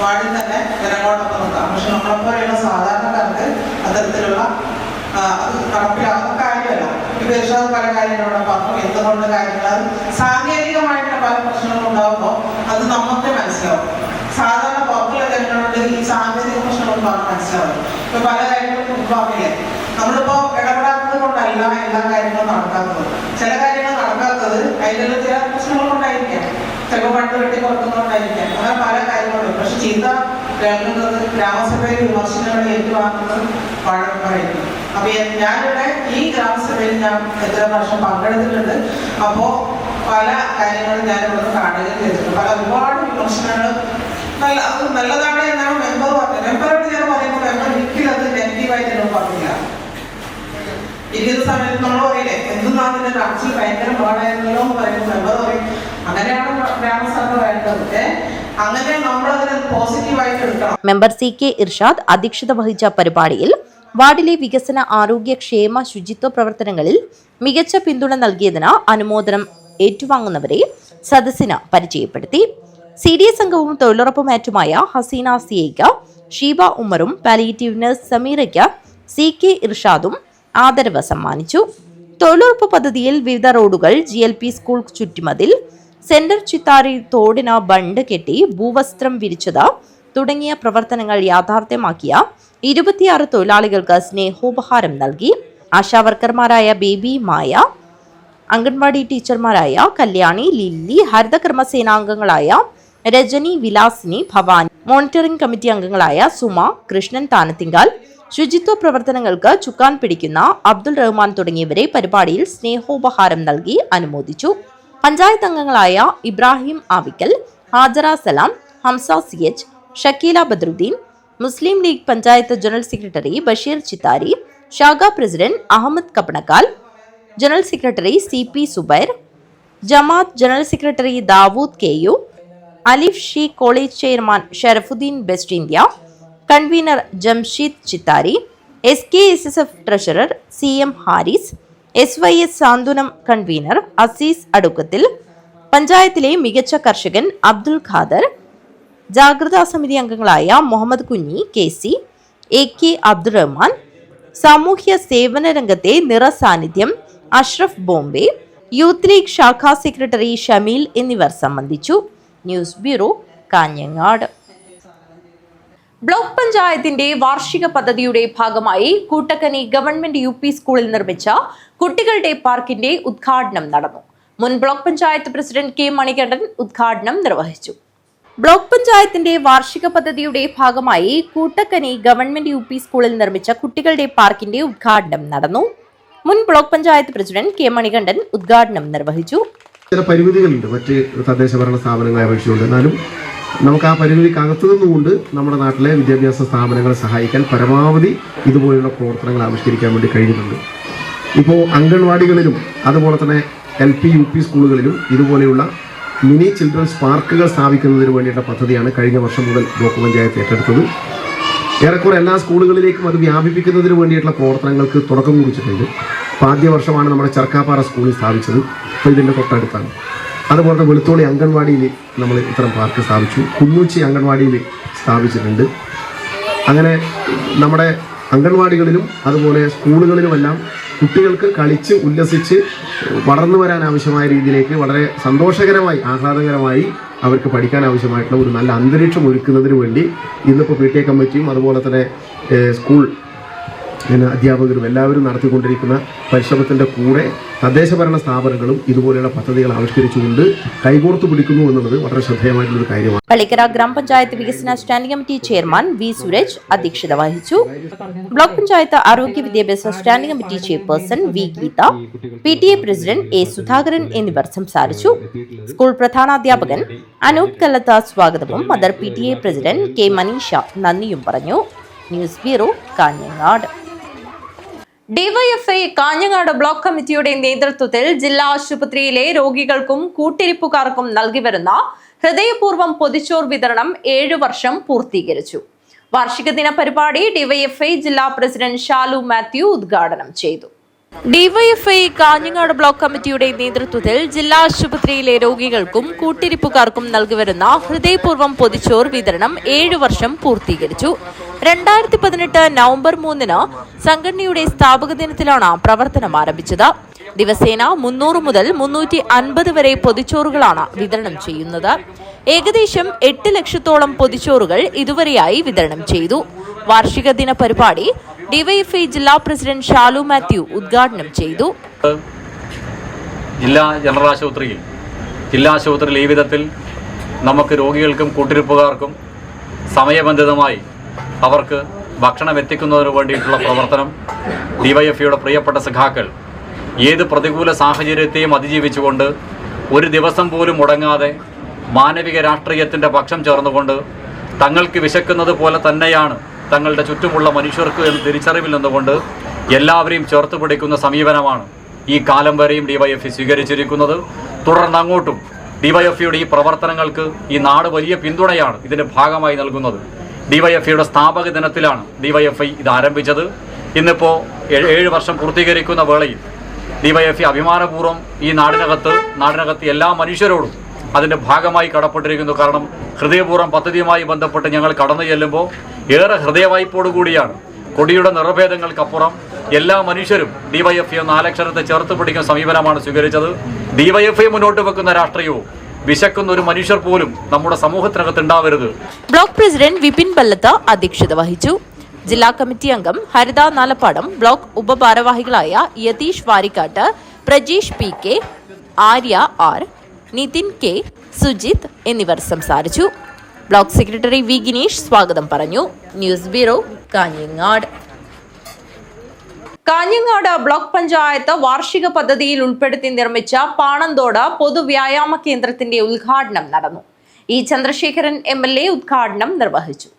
വാർഡിൽ തന്നെ ജനങ്ങളോടൊപ്പം നിൽക്കാം. പക്ഷെ നമ്മളെപ്പോലെയുള്ള സാധാരണക്കാർക്ക് അത്തരത്തിലുള്ള നടപ്പിലാകുന്ന കാര്യമല്ല. വിദേശ പല കാര്യങ്ങളോടെ പറഞ്ഞു എന്തുകൊണ്ട് കാര്യങ്ങൾ സാങ്കേതികമായിട്ടുള്ള പല പ്രശ്നങ്ങളും ഉണ്ടാകുമ്പോൾ അത് നമുക്ക് മനസ്സിലാവും. സാധാരണ പുറത്തുള്ള ജനങ്ങളോട് ഈ സാങ്കേതിക പ്രശ്നങ്ങളും പറഞ്ഞ് മനസ്സിലാവും. ഇപ്പൊ പല കാര്യങ്ങളും മുൻപാകില്ലേ, നമ്മളിപ്പോ ഇടപെടാത്തത് കൊണ്ടല്ല എല്ലാ കാര്യങ്ങളും നടക്കാത്തത്. ചില കാര്യങ്ങൾ നടക്കാത്തത് അതിലുള്ള ചില പ്രശ്നങ്ങൾ കൊണ്ടായിരിക്കാം, ചിലപ്പോൾ പണ്ട് വെട്ടി പുറത്തുകൊണ്ടായിരിക്കാം. അങ്ങനെ പല കാര്യങ്ങളും. പക്ഷെ ചീത്ത കേൾക്കുന്നത് ഗ്രാമസഭയിൽ വിമർശനങ്ങൾ ഏറ്റുവാങ്ങുന്നത് പറയുന്നു. അപ്പൊ ഞാനിവിടെ ഈ ഗ്രാമസഭയിൽ ഞാൻ എത്ര വർഷം പങ്കെടുത്തിട്ടുണ്ട്. അപ്പോ പല കാര്യങ്ങളും ഞാൻ ഇവിടെ കാണുകയും ചെയ്തിട്ടുണ്ട്. ഒരുപാട് വിമർശനങ്ങൾ നല്ലതാണ് എന്നാണ് മെമ്പർ പറഞ്ഞത്. മെമ്പറോട് ഞാൻ പറയുമ്പോൾ മെമ്പർ ഒരിക്കലും അത് നെഗറ്റീവായിട്ട് എന്നോട് പറഞ്ഞില്ല. ഇരിക്കുന്ന സമയത്ത് നമ്മൾ പറയില്ലേ എന്തെന്നാ അതിന്റെ കൗൺസിൽ ഭയങ്കര പാടായിരുന്നല്ലോ എന്ന് പറയുമ്പോൾ മെമ്പർ പറയും അങ്ങനെയാണ് ഗ്രാമസഭ വേണ്ടത്. അങ്ങനെ നമ്മളതിനെ പോസിറ്റീവായിട്ട് എടുക്കണം. മെമ്പർ CK ഇർഷാദ് അധ്യക്ഷത വഹിച്ച പരിപാടിയിൽ വാർഡിലെ വികസന, ആരോഗ്യ, ക്ഷേമ, ശുചിത്വ പ്രവർത്തനങ്ങളിൽ മികച്ച പിന്തുണ നൽകിയതിന് അനുമോദനം ഏറ്റുവാങ്ങുന്നവരെ സദസ്സിന് പരിചയപ്പെടുത്തി. CDS അംഗവും തൊഴിലുറപ്പ് മാറ്റുമായ ഹസീന സിയയ്ക്ക് ഷീബ ഉമ്മറും പാലിയേറ്റീവ് നഴ്സ് സമീറയ്ക്ക് CK ഇർഷാദും ആദരവ് സമ്മാനിച്ചു. തൊഴിലുറപ്പ് പദ്ധതിയിൽ വിവിധ റോഡുകൾ, GLP സ്കൂൾ ചുറ്റുമതിൽ, സെന്റർ ചിത്താരി തോടിന് ബണ്ട് കെട്ടി ഭൂവസ്ത്രം വിരിച്ചത് തുടങ്ങിയ പ്രവർത്തനങ്ങൾ യാഥാർത്ഥ്യമാക്കിയ 26 തൊഴിലാളികൾക്ക് സ്നേഹോപഹാരം നൽകി. ആശാവർക്കർമാരായ ബേബി മായ, അംഗൻവാടി ടീച്ചർമാരായ കല്യാണി, ലില്ലി, ഹരിതകർമ്മസേനാംഗങ്ങളായ രജനി, വിലാസിനി, ഭവാനി, മോണിറ്ററിംഗ് കമ്മിറ്റി അംഗങ്ങളായ സുമ, കൃഷ്ണൻ താനത്തിങ്കാൽ, ശുചിത്വ പ്രവർത്തനങ്ങൾക്ക് ചുക്കാൻ പിടിക്കുന്ന അബ്ദുൾ റഹ്മാൻ തുടങ്ങിയവരെ പരിപാടിയിൽ സ്നേഹോപഹാരം നൽകി അനുമോദിച്ചു. പഞ്ചായത്ത് അംഗങ്ങളായ Ibrahim Avikkal, Hajara Salam, Hamsa CH, Shakeela Badruddin, Muslim League panchayat general secretary Basheer Chithari, ശാഖ president Ahammed Kappanakkal, general secretary CP Subair, Jamaat general secretary Dawood KU, Alif ഷി college chairman Sharafuddin best India, convener Jamsheed Chithari, SKSSF treasurer CM Haris, SYS സാന്ത്വനം കൺവീനർ അസീസ് അടുക്കത്തിൽ, പഞ്ചായത്തിലെ മികച്ച കർഷകൻ അബ്ദുൽ ഖാദർ, ജാഗ്രതാ സമിതി അംഗങ്ങളായ മുഹമ്മദ് കുഞ്ഞി, KC, AK അബ്ദുൾ റഹ്മാൻ, സാമൂഹ്യ സേവന രംഗത്തെ നിറസാന്നിധ്യം അഷ്റഫ് ബോംബെ, യൂത്ത് ലീഗ് ശാഖാ സെക്രട്ടറി ഷമീൽ എന്നിവർ സംബന്ധിച്ചു. News bureau, Kanhangad. ബ്ലോക്ക് പഞ്ചായത്തിന്റെ വാർഷിക പദ്ധതിയുടെ ഭാഗമായി കൂട്ടക്കനി ഗവൺമെന്റ് UP സ്കൂളിൽ നിർമ്മിച്ച കുട്ടികളുടെ പാർക്കിന്റെ ഉദ്ഘാടനം നടന്നു. മുൻ block panchayat president K Manikandan ഉദ്ഘാടനം നിർവഹിച്ചു. ബ്ലോക്ക് പഞ്ചായത്തിന്റെ വാർഷിക പദ്ധതിയുടെ ഭാഗമായി കൂട്ടക്കനി ഗവൺമെന്റ് UP സ്കൂളിൽ നിർമ്മിച്ച കുട്ടികളുടെ പാർക്കിന്റെ ഉദ്ഘാടനം നടന്നു. മുൻ block panchayat president K Manikandan ഉദ്ഘാടനം നിർവഹിച്ചു. ചില പരിമിതികളുണ്ട് മറ്റ് തദ്ദേശ ഭരണ സ്ഥാപനങ്ങളെ അപേക്ഷിച്ചുകൊണ്ട്. എന്നാലും നമുക്ക് ആ പരിമിതിക്കകത്തു നിന്നുകൊണ്ട് നമ്മുടെ നാട്ടിലെ വിദ്യാഭ്യാസ സ്ഥാപനങ്ങളെ സഹായിക്കാൻ പരമാവധി ഇതുപോലുള്ള പ്രവർത്തനങ്ങൾ ആവിഷ്കരിക്കാൻ വേണ്ടി കഴിഞ്ഞിട്ടുണ്ട്. ഇപ്പോൾ അംഗൻവാടികളിലും അതുപോലെ തന്നെ LP UP സ്കൂളുകളിലും ഇതുപോലെയുള്ള മിനി ചിൽഡ്രൻസ് പാർക്കുകൾ സ്ഥാപിക്കുന്നതിന് വേണ്ടിയിട്ടുള്ള പദ്ധതിയാണ് കഴിഞ്ഞ വർഷം മുതൽ ബ്ലോക്ക് പഞ്ചായത്ത് ഏറ്റെടുത്തത്. ഏറെക്കുറെ എല്ലാ സ്കൂളുകളിലേക്കും അത് വ്യാപിപ്പിക്കുന്നതിന് വേണ്ടിയിട്ടുള്ള പ്രവർത്തനങ്ങൾക്ക് തുടക്കം കുറിച്ചിട്ടുണ്ട്. അപ്പോൾ ആദ്യ വർഷമാണ് നമ്മുടെ ചർക്കാപ്പാറ സ്കൂളിൽ സ്ഥാപിച്ചത്. അപ്പോൾ ഇതിൻ്റെ തൊട്ടടുത്താണ്. അതുപോലെ തന്നെ വെളുത്തോളി അംഗൻവാടിയിൽ നമ്മൾ ഇത്തരം പാർക്ക് സ്ഥാപിച്ചു. കുന്നൂച്ചി അംഗൻവാടിയിൽ സ്ഥാപിച്ചിട്ടുണ്ട്. അങ്ങനെ നമ്മുടെ അംഗൻവാടികളിലും അതുപോലെ സ്കൂളുകളിലുമെല്ലാം കുട്ടികൾക്ക് കളിച്ച് ഉല്ലസിച്ച് വളർന്നു വരാൻ ആവശ്യമായ രീതിയിലേക്ക് വളരെ സന്തോഷകരമായി ആഹ്ലാദകരമായി അവർക്ക് പഠിക്കാൻ ആവശ്യമായിട്ടുള്ള ഒരു നല്ല അന്തരീക്ഷം ഒരുക്കുന്നതിന് വേണ്ടി ഇന്നിപ്പോൾ PTA കമ്മിറ്റിയും അതുപോലെ തന്നെ സ്കൂൾ അധ്യാപകരും എല്ലാവരും നടത്തിക്കൊണ്ടിരിക്കുന്ന പരിശ്രമത്തിൻ്റെ കൂടെ തദ്ദേശ ഭരണ സ്ഥാപനങ്ങളും ഇതുപോലെയുള്ള പദ്ധതികൾ ആവിഷ്കരിച്ചുകൊണ്ട് കൈകോർത്തു പിടിക്കുന്നു എന്നുള്ളത് വളരെ ശ്രദ്ധേയമായിട്ടുള്ള ഒരു കാര്യമാണ്. പള്ളിക്കര ഗ്രാമപഞ്ചായത്ത് വികസന standing committee chairman V Suresh അധ്യക്ഷത വഹിച്ചു. ബ്ലോക്ക് പഞ്ചായത്ത് ആരോഗ്യ വിദ്യാഭ്യാസ standing committee chairperson V Geetha, PTA president A Sudhakaran എന്നിവർ സംസാരിച്ചു. സ്കൂൾ പ്രധാനാധ്യാപകൻ അനൂപ് കല്ലത്ത സ്വാഗതവും mother PTA president K Maneesha നന്ദിയും പറഞ്ഞു. News bureau, Kanhangad. DYFI Kanhangad block കമ്മിറ്റിയുടെ നേതൃത്വത്തിൽ ജില്ലാ ആശുപത്രിയിലെ രോഗികൾക്കും കൂട്ടിരിപ്പുകാർക്കും നൽകിവരുന്ന ഹൃദയപൂർവ്വം പൊതിച്ചോർ വിതരണം 7 വർഷം പൂർത്തീകരിച്ചു. വാർഷിക ദിന പരിപാടി ഡിവൈഎഫ്ഐ ജില്ലാ പ്രസിഡന്റ് ഷാലു മാത്യു ഉദ്ഘാടനം ചെയ്തു. ഡിവൈഎഫ്ഐ കാഞ്ഞങ്ങാട് ബ്ലോക്ക് കമ്മിറ്റിയുടെ നേതൃത്വത്തിൽ ജില്ലാ ആശുപത്രിയിലെ രോഗികൾക്കും കൂട്ടിരിപ്പുകാർക്കും നൽകിവരുന്ന ഹൃദയപൂർവ്വം പൊതിച്ചോർ വിതരണം 7 വർഷം പൂർത്തീകരിച്ചു. 2018 നവംബർ 3 സംഘടനയുടെ സ്ഥാപക ദിനത്തിലാണ് പ്രവർത്തനം ആരംഭിച്ചത്. ദിവസേന 300 മുതൽ 350 വരെ പൊതിച്ചോറുകളാണ് വിതരണം ചെയ്യുന്നത്. ഏകദേശം 8 ലക്ഷത്തോളം പൊതിച്ചോറുകൾ ഇതുവരെയായി വിതരണം ചെയ്തു. വാർഷിക ദിന പരിപാടി ഡിവൈഎഫ്ഐ ജില്ലാ പ്രസിഡന്റ് ഷാലു മാത്യു ഉദ്ഘാടനം ചെയ്തു. ജില്ലാ ജനറൽ ആശുപത്രിയിൽ ഈ വിധത്തിൽ നമുക്ക് രോഗികൾക്കും കൂട്ടിരിപ്പുകാർക്കും സമയബന്ധിതമായി അവർക്ക് ഭക്ഷണം എത്തിക്കുന്നതിന് വേണ്ടിയിട്ടുള്ള പ്രവർത്തനം ഡിവൈഎഫ്ഐയുടെ പ്രിയപ്പെട്ട സഖാക്കൾ ഏത് പ്രതികൂല സാഹചര്യത്തെയും അതിജീവിച്ചുകൊണ്ട് ഒരു ദിവസം പോലും മുടങ്ങാതെ മാനവിക രാഷ്ട്രീയത്തിൻ്റെ പക്ഷം ചേർന്നുകൊണ്ട് തങ്ങൾക്ക് വിശക്കുന്നത് പോലെ തന്നെയാണ് തങ്ങളുടെ ചുറ്റുമുള്ള മനുഷ്യർക്ക് എന്ന് തിരിച്ചറിവിൽ നിന്നുകൊണ്ട് എല്ലാവരെയും ചേർത്ത് പിടിക്കുന്ന സമീപനമാണ് ഈ കാലം വരെയും ഡിവൈഎഫ്ഐ സ്വീകരിച്ചിരിക്കുന്നത്. തുടർന്ന് അങ്ങോട്ടും ഡിവൈഎഫ്ഐയുടെ ഈ പ്രവർത്തനങ്ങൾക്ക് ഈ നാട് വലിയ പിന്തുണയാണ് ഇതിൻ്റെ ഭാഗമായി നൽകുന്നത്. ഡിവൈഎഫ്ഐയുടെ സ്ഥാപക ദിനത്തിലാണ് ഡിവൈഎഫ്ഐ ഇത് ആരംഭിച്ചത്. ഇന്നിപ്പോൾ 7 വർഷം പൂർത്തീകരിക്കുന്ന വേളയിൽ ഡിവൈഎഫ്ഐ അഭിമാനപൂർവ്വം ഈ നാടിനകത്ത് എല്ലാ മനുഷ്യരോടും അതിൻ്റെ ഭാഗമായി കടപ്പെട്ടിരിക്കുന്നു. കാരണം ഹൃദയപൂർവ്വം പദ്ധതിയുമായി ബന്ധപ്പെട്ട് ഞങ്ങൾ കടന്നു ചെല്ലുമ്പോൾ ഏറെ ഹൃദയവായ്പോടുകൂടിയാണ്. കൊടിയുടെ നിറഭേദങ്ങൾക്കപ്പുറം എല്ലാ മനുഷ്യരും ഡിവൈഎഫ്ഐ 4 അക്ഷരത്തെ ചേർത്ത് പിടിക്കുന്ന സമീപനമാണ് സ്വീകരിച്ചത്. ഡിവൈഎഫ്ഐ മുന്നോട്ട് വെക്കുന്ന രാഷ്ട്രീയവും വിശക്കുന്ന ഒരു മനുഷ്യർ പോലും നമ്മുടെ സമൂഹത്തിനകത്ത് ഉണ്ടാവരുത്. ബ്ലോക്ക് പ്രസിഡന്റ് വിപിൻ പല്ലത്ത് അധ്യക്ഷത വഹിച്ചു. ജില്ലാ കമ്മിറ്റി അംഗം ഹരിത നാലപ്പാടം, ബ്ലോക്ക് ഉപഭാരവാഹികളായ Yatheesh Varikkat, Prajeesh PK, Arya R, Nithin K, Sujith എന്നിവർ സംസാരിച്ചു. ബ്ലോക്ക് സെക്രട്ടറി വി ഗിനീഷ് സ്വാഗതം പറഞ്ഞു. News bureau, Kanhangad. Kanhangad block panchayat വാർഷിക പദ്ധതിയിൽ ഉൾപ്പെടുത്തി നിർമ്മിച്ച പാണന്തോട് പൊതുവ്യായാമ കേന്ദ്രത്തിന്റെ ഉദ്ഘാടനം നടന്നു. ഇ ചന്ദ്രശേഖരൻ MLA ഉദ്ഘാടനം നിർവഹിച്ചു.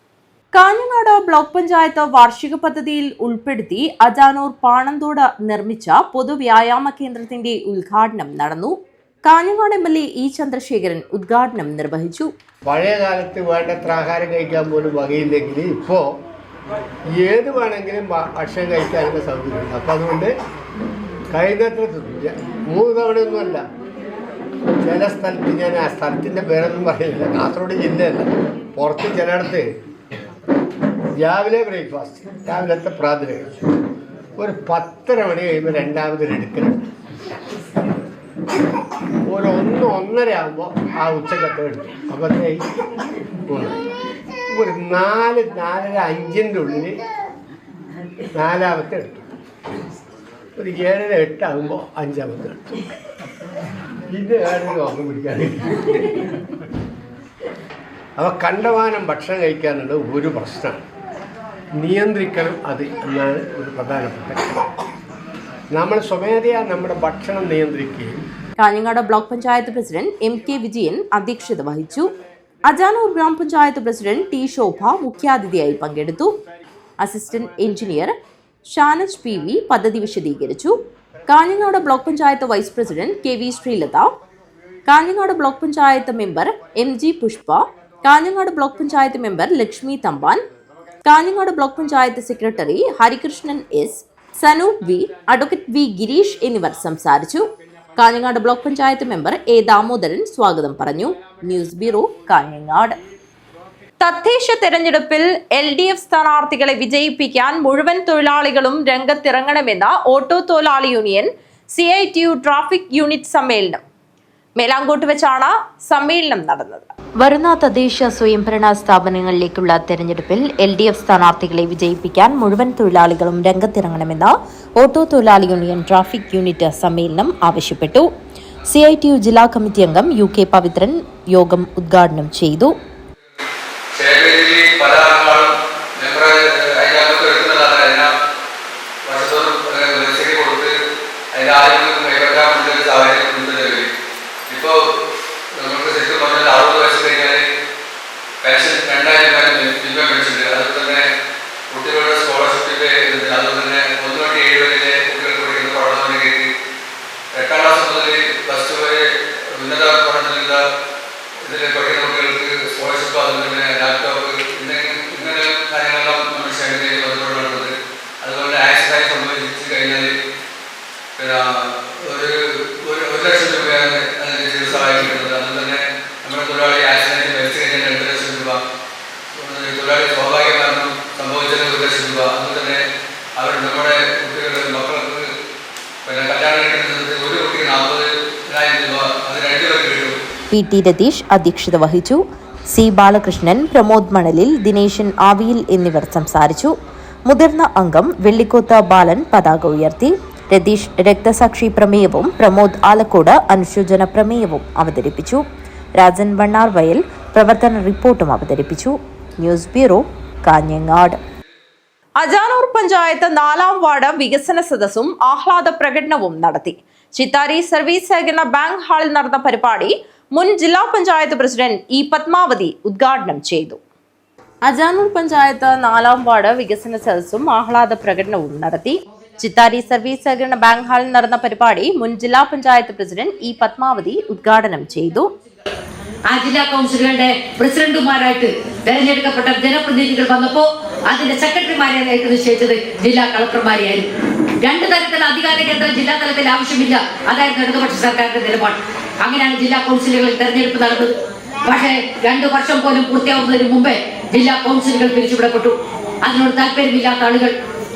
കാഞ്ഞങ്ങാട് ബ്ലോക്ക് പഞ്ചായത്ത് വാർഷിക പദ്ധതിയിൽ ഉൾപ്പെടുത്തി അജാനൂർ പാണന്തോട് നിർമ്മിച്ച പൊതുവ്യായാമ കേന്ദ്രത്തിന്റെ ഉദ്ഘാടനം നടന്നു. കാഞ്ഞങ്ങാട് MLA ഇ ചന്ദ്രശേഖരൻ ഉദ്ഘാടനം നിർവഹിച്ചു. പഴയ കാലത്ത് വേണ്ടത്ര ആഹാരം കഴിക്കാൻ പോലും വകയില്ലെങ്കിൽ ഇപ്പോൾ ഏത് വേണമെങ്കിലും ഭക്ഷണം കഴിക്കാനുള്ള സൗകര്യമുണ്ട്. അപ്പം അതുകൊണ്ട് കഴിയുന്നത്ര 3 തവണയൊന്നുമല്ല. ചില സ്ഥലത്ത്, ഞാൻ ആ സ്ഥലത്തിൻ്റെ പേരൊന്നും പറയുന്നില്ല, കാസർഗോഡ് ജില്ലയല്ല, പുറത്ത് ചിലയിടത്ത് രാവിലെ ബ്രേക്ക്ഫാസ്റ്റ്, രാവിലത്തെ പ്രാതൽ ഒരു 10:30 മണി കഴിയുമ്പോൾ രണ്ടാമതൊരു എടുക്കലുണ്ട്. ഒരു 1-1:30 ആകുമ്പോൾ ആ ഉച്ചക്കത്തെ എടുത്തു. അപ്പോഴത്തേക്ക് ഒരു 4-4:30-5 ഉള്ളിൽ നാലാമത്തെ എടുത്തു. ഒരു 7-8 ആകുമ്പോൾ 5-ാമത്തെ എടുത്തു. ഇത് ഓർമ്മ പിടിക്കാതെ അപ്പോൾ കണ്ടമാനം ഭക്ഷണം കഴിക്കാനുള്ള ഒരു പ്രശ്നമാണ്. നിയന്ത്രിക്കണം അത് എന്നാണ് ഒരു പ്രധാനപ്പെട്ട കാര്യം. നമ്മൾ സ്വമേധയാ നമ്മുടെ ഭക്ഷണം നിയന്ത്രിക്കുകയും. Kanhangad block panchayat president MK Vijayan അധ്യക്ഷത വഹിച്ചു. അജാനൂർ ഗ്രാമപഞ്ചായത്ത് പ്രസിഡന്റ് T ശോഭ മുഖ്യാതിഥിയായി പങ്കെടുത്തു. അസിസ്റ്റന്റ് എഞ്ചിനീയർ ഷാനജ് PV പദ്ധതി വിശദീകരിച്ചു. Kanhangad block panchayat vice president KV Sreelatha, Kanhangad block panchayat member MG Pushpa, Kanhangad block panchayat member Lakshmi Thampan, Kanhangad block panchayat secretary Harikrishnan S, Sanoop V, advocate V Gireesh എന്നിവർ സംസാരിച്ചു. Kanhangad block panchayat member A Damodaran സ്വാഗതം പറഞ്ഞു. News bureau, Kanhangad. തദ്ദേശ തെരഞ്ഞെടുപ്പിൽ LDF സ്ഥാനാർത്ഥികളെ വിജയിപ്പിക്കാൻ മുഴുവൻ തൊഴിലാളികളും രംഗത്തിറങ്ങണമെന്ന ഓട്ടോ തൊഴിലാളി യൂണിയൻ CITU ട്രാഫിക് യൂണിറ്റ് സമ്മേളനം മേലാങ്കോട്ട് വെച്ചാണ് സമ്മേളനം നടന്നത്. വരുന്ന തദ്ദേശ സ്വയംഭരണ സ്ഥാപനങ്ങളിലേക്കുള്ള തെരഞ്ഞെടുപ്പിൽ LDF സ്ഥാനാർത്ഥികളെ വിജയിപ്പിക്കാൻ മുഴുവൻ തൊഴിലാളികളും രംഗത്തിറങ്ങണമെന്ന് ഓട്ടോ തൊഴിലാളി യൂണിയൻ ട്രാഫിക് യൂണിറ്റ് സമ്മേളനം ആവശ്യപ്പെട്ടു. CITU ജില്ലാ കമ്മിറ്റി അംഗം UK പവിത്രൻ യോഗം ഉദ്ഘാടനം ചെയ്തു. ഇപ്പോൾ നമുക്ക് ശരിക്കും പറഞ്ഞാൽ 60 വയസ്സ് കഴിഞ്ഞാൽ പെൻഷൻ 2000 മിനിമം പെൻഷൻ ഉണ്ട്. അതുപോലെ തന്നെ കുട്ടികളുടെ സ്കോളർഷിപ്പിൻ്റെ അതുപോലെ തന്നെ 1 തൊട്ട് 7 വരെ കുട്ടികൾക്ക് പഠിക്കുന്ന പഠനം കയറ്റി 8ാം ക്ലാസ് മുതൽ +2 വരെ ഉന്നത പഠനത്തിലുള്ള ഇതിൽ പഠിക്കുന്ന കുട്ടികൾക്ക് സ്കോളർഷിപ്പ്, അതുപോലെ തന്നെ ലാപ്ടോപ്പ്, ഇങ്ങനെ കാര്യങ്ങളെല്ലാം നമ്മൾ ശേഖരിച്ച് ബന്ധപ്പെടുന്നത്. അതുപോലെ ആക്സിഡൻറ്റായി സംഭവിച്ചു കഴിഞ്ഞാൽ പിന്നെ 1 ലക്ഷം രൂപയാണ് അതിന് ചികിത്സയായി കിട്ടുന്നത്. അതുപോലെ തന്നെ നമ്മുടെ തൊഴിലാളി ആക്സിഡൻറ്റ് മരിച്ചു കഴിഞ്ഞാൽ 2 ലക്ഷം രൂപ, തൊഴിലാളി സ്വാഭാവിക മരണം സംഭവിച്ചതിന് 1 ലക്ഷം രൂപ. അതുപോലെ തന്നെ അവർ നമ്മുടെ കുട്ടികളുടെ മക്കൾക്ക് പിന്നെ കല്യാണം കഴിക്കുന്നത് ഒരു കുട്ടിക്ക് 40,000 രൂപ, അത് 2 പേർക്ക് കിട്ടും. PT രതീഷ് അധ്യക്ഷത വഹിച്ചു. C ബാലകൃഷ്ണൻ, പ്രമോദ് മണലിൽ, ദിനേശൻ ആവിയിൽ എന്നിവർ സംസാരിച്ചു. മുതിർന്ന അംഗം വെള്ളിക്കോത്ത് ബാലൻ പതാക ഉയർത്തി. രതീഷ് രക്തസാക്ഷി പ്രമേയവും പ്രമോദ് ആലക്കോട് അനുശോചന പ്രമേയവും അവതരിപ്പിച്ചു. രാജൻ വണ്ണാർ വയൽ പ്രവർത്തന റിപ്പോർട്ടും അവതരിപ്പിച്ചു. News bureau, Kanhangad. Ajanur panchayat 4ാം ward വികസന സദസ്സും ആഹ്ലാദ പ്രകടനവും നടത്തി. ചിത്താരി സർവീസ് സഹകരണ ബാങ്ക് ഹാളിൽ നടന്ന പരിപാടി മുൻ ജില്ലാ പഞ്ചായത്ത് പ്രസിഡന്റ് E പത്മാവതി ഉദ്ഘാടനം ചെയ്തു. അജാനൂർ പഞ്ചായത്ത് 4ാം വാർഡ് വികസന സദസ്സും ആഹ്ലാദ പ്രകടനവും നടത്തി. ചിത്താരി സർവീസ് സഹകരണ ബാങ്ക് ഹാളിൽ നടന്ന പരിപാടി മുൻ ജില്ലാ പഞ്ചായത്ത് പ്രസിഡന്റ് E പത്മാവതി ഉദ്ഘാടനം ചെയ്തു. ആ ജില്ലാ കൗൺസിലുകളുടെ പ്രസിഡന്റുമാരായിട്ട് തെരഞ്ഞെടുക്കപ്പെട്ട ജനപ്രതിനിധികൾ വന്നപ്പോൾ അതിന്റെ സെക്രട്ടറിമാരെയായിട്ട് നിശ്ചയിച്ചത് ജില്ലാ കളക്ടർമാരെയായിരുന്നു. 2 തരത്തിലുള്ള അധികാര കേന്ദ്രം ജില്ലാ തലത്തിൽ ആവശ്യമില്ല, അതായിരുന്നു ഇടതുപക്ഷ സർക്കാരിന്റെ നിലപാട്. അങ്ങനെയാണ് ജില്ലാ കൗൺസിലുകളിൽ തെരഞ്ഞെടുപ്പ് നടന്നത്. പക്ഷേ 2 വർഷം പോലും പൂർത്തിയാവുന്നതിന് മുമ്പേ ജില്ലാ കൗൺസിലുകൾ പിരിച്ചുവിടപ്പെട്ടു. അതിനോട് താല്പര്യമില്ലാത്ത ആളുകൾ,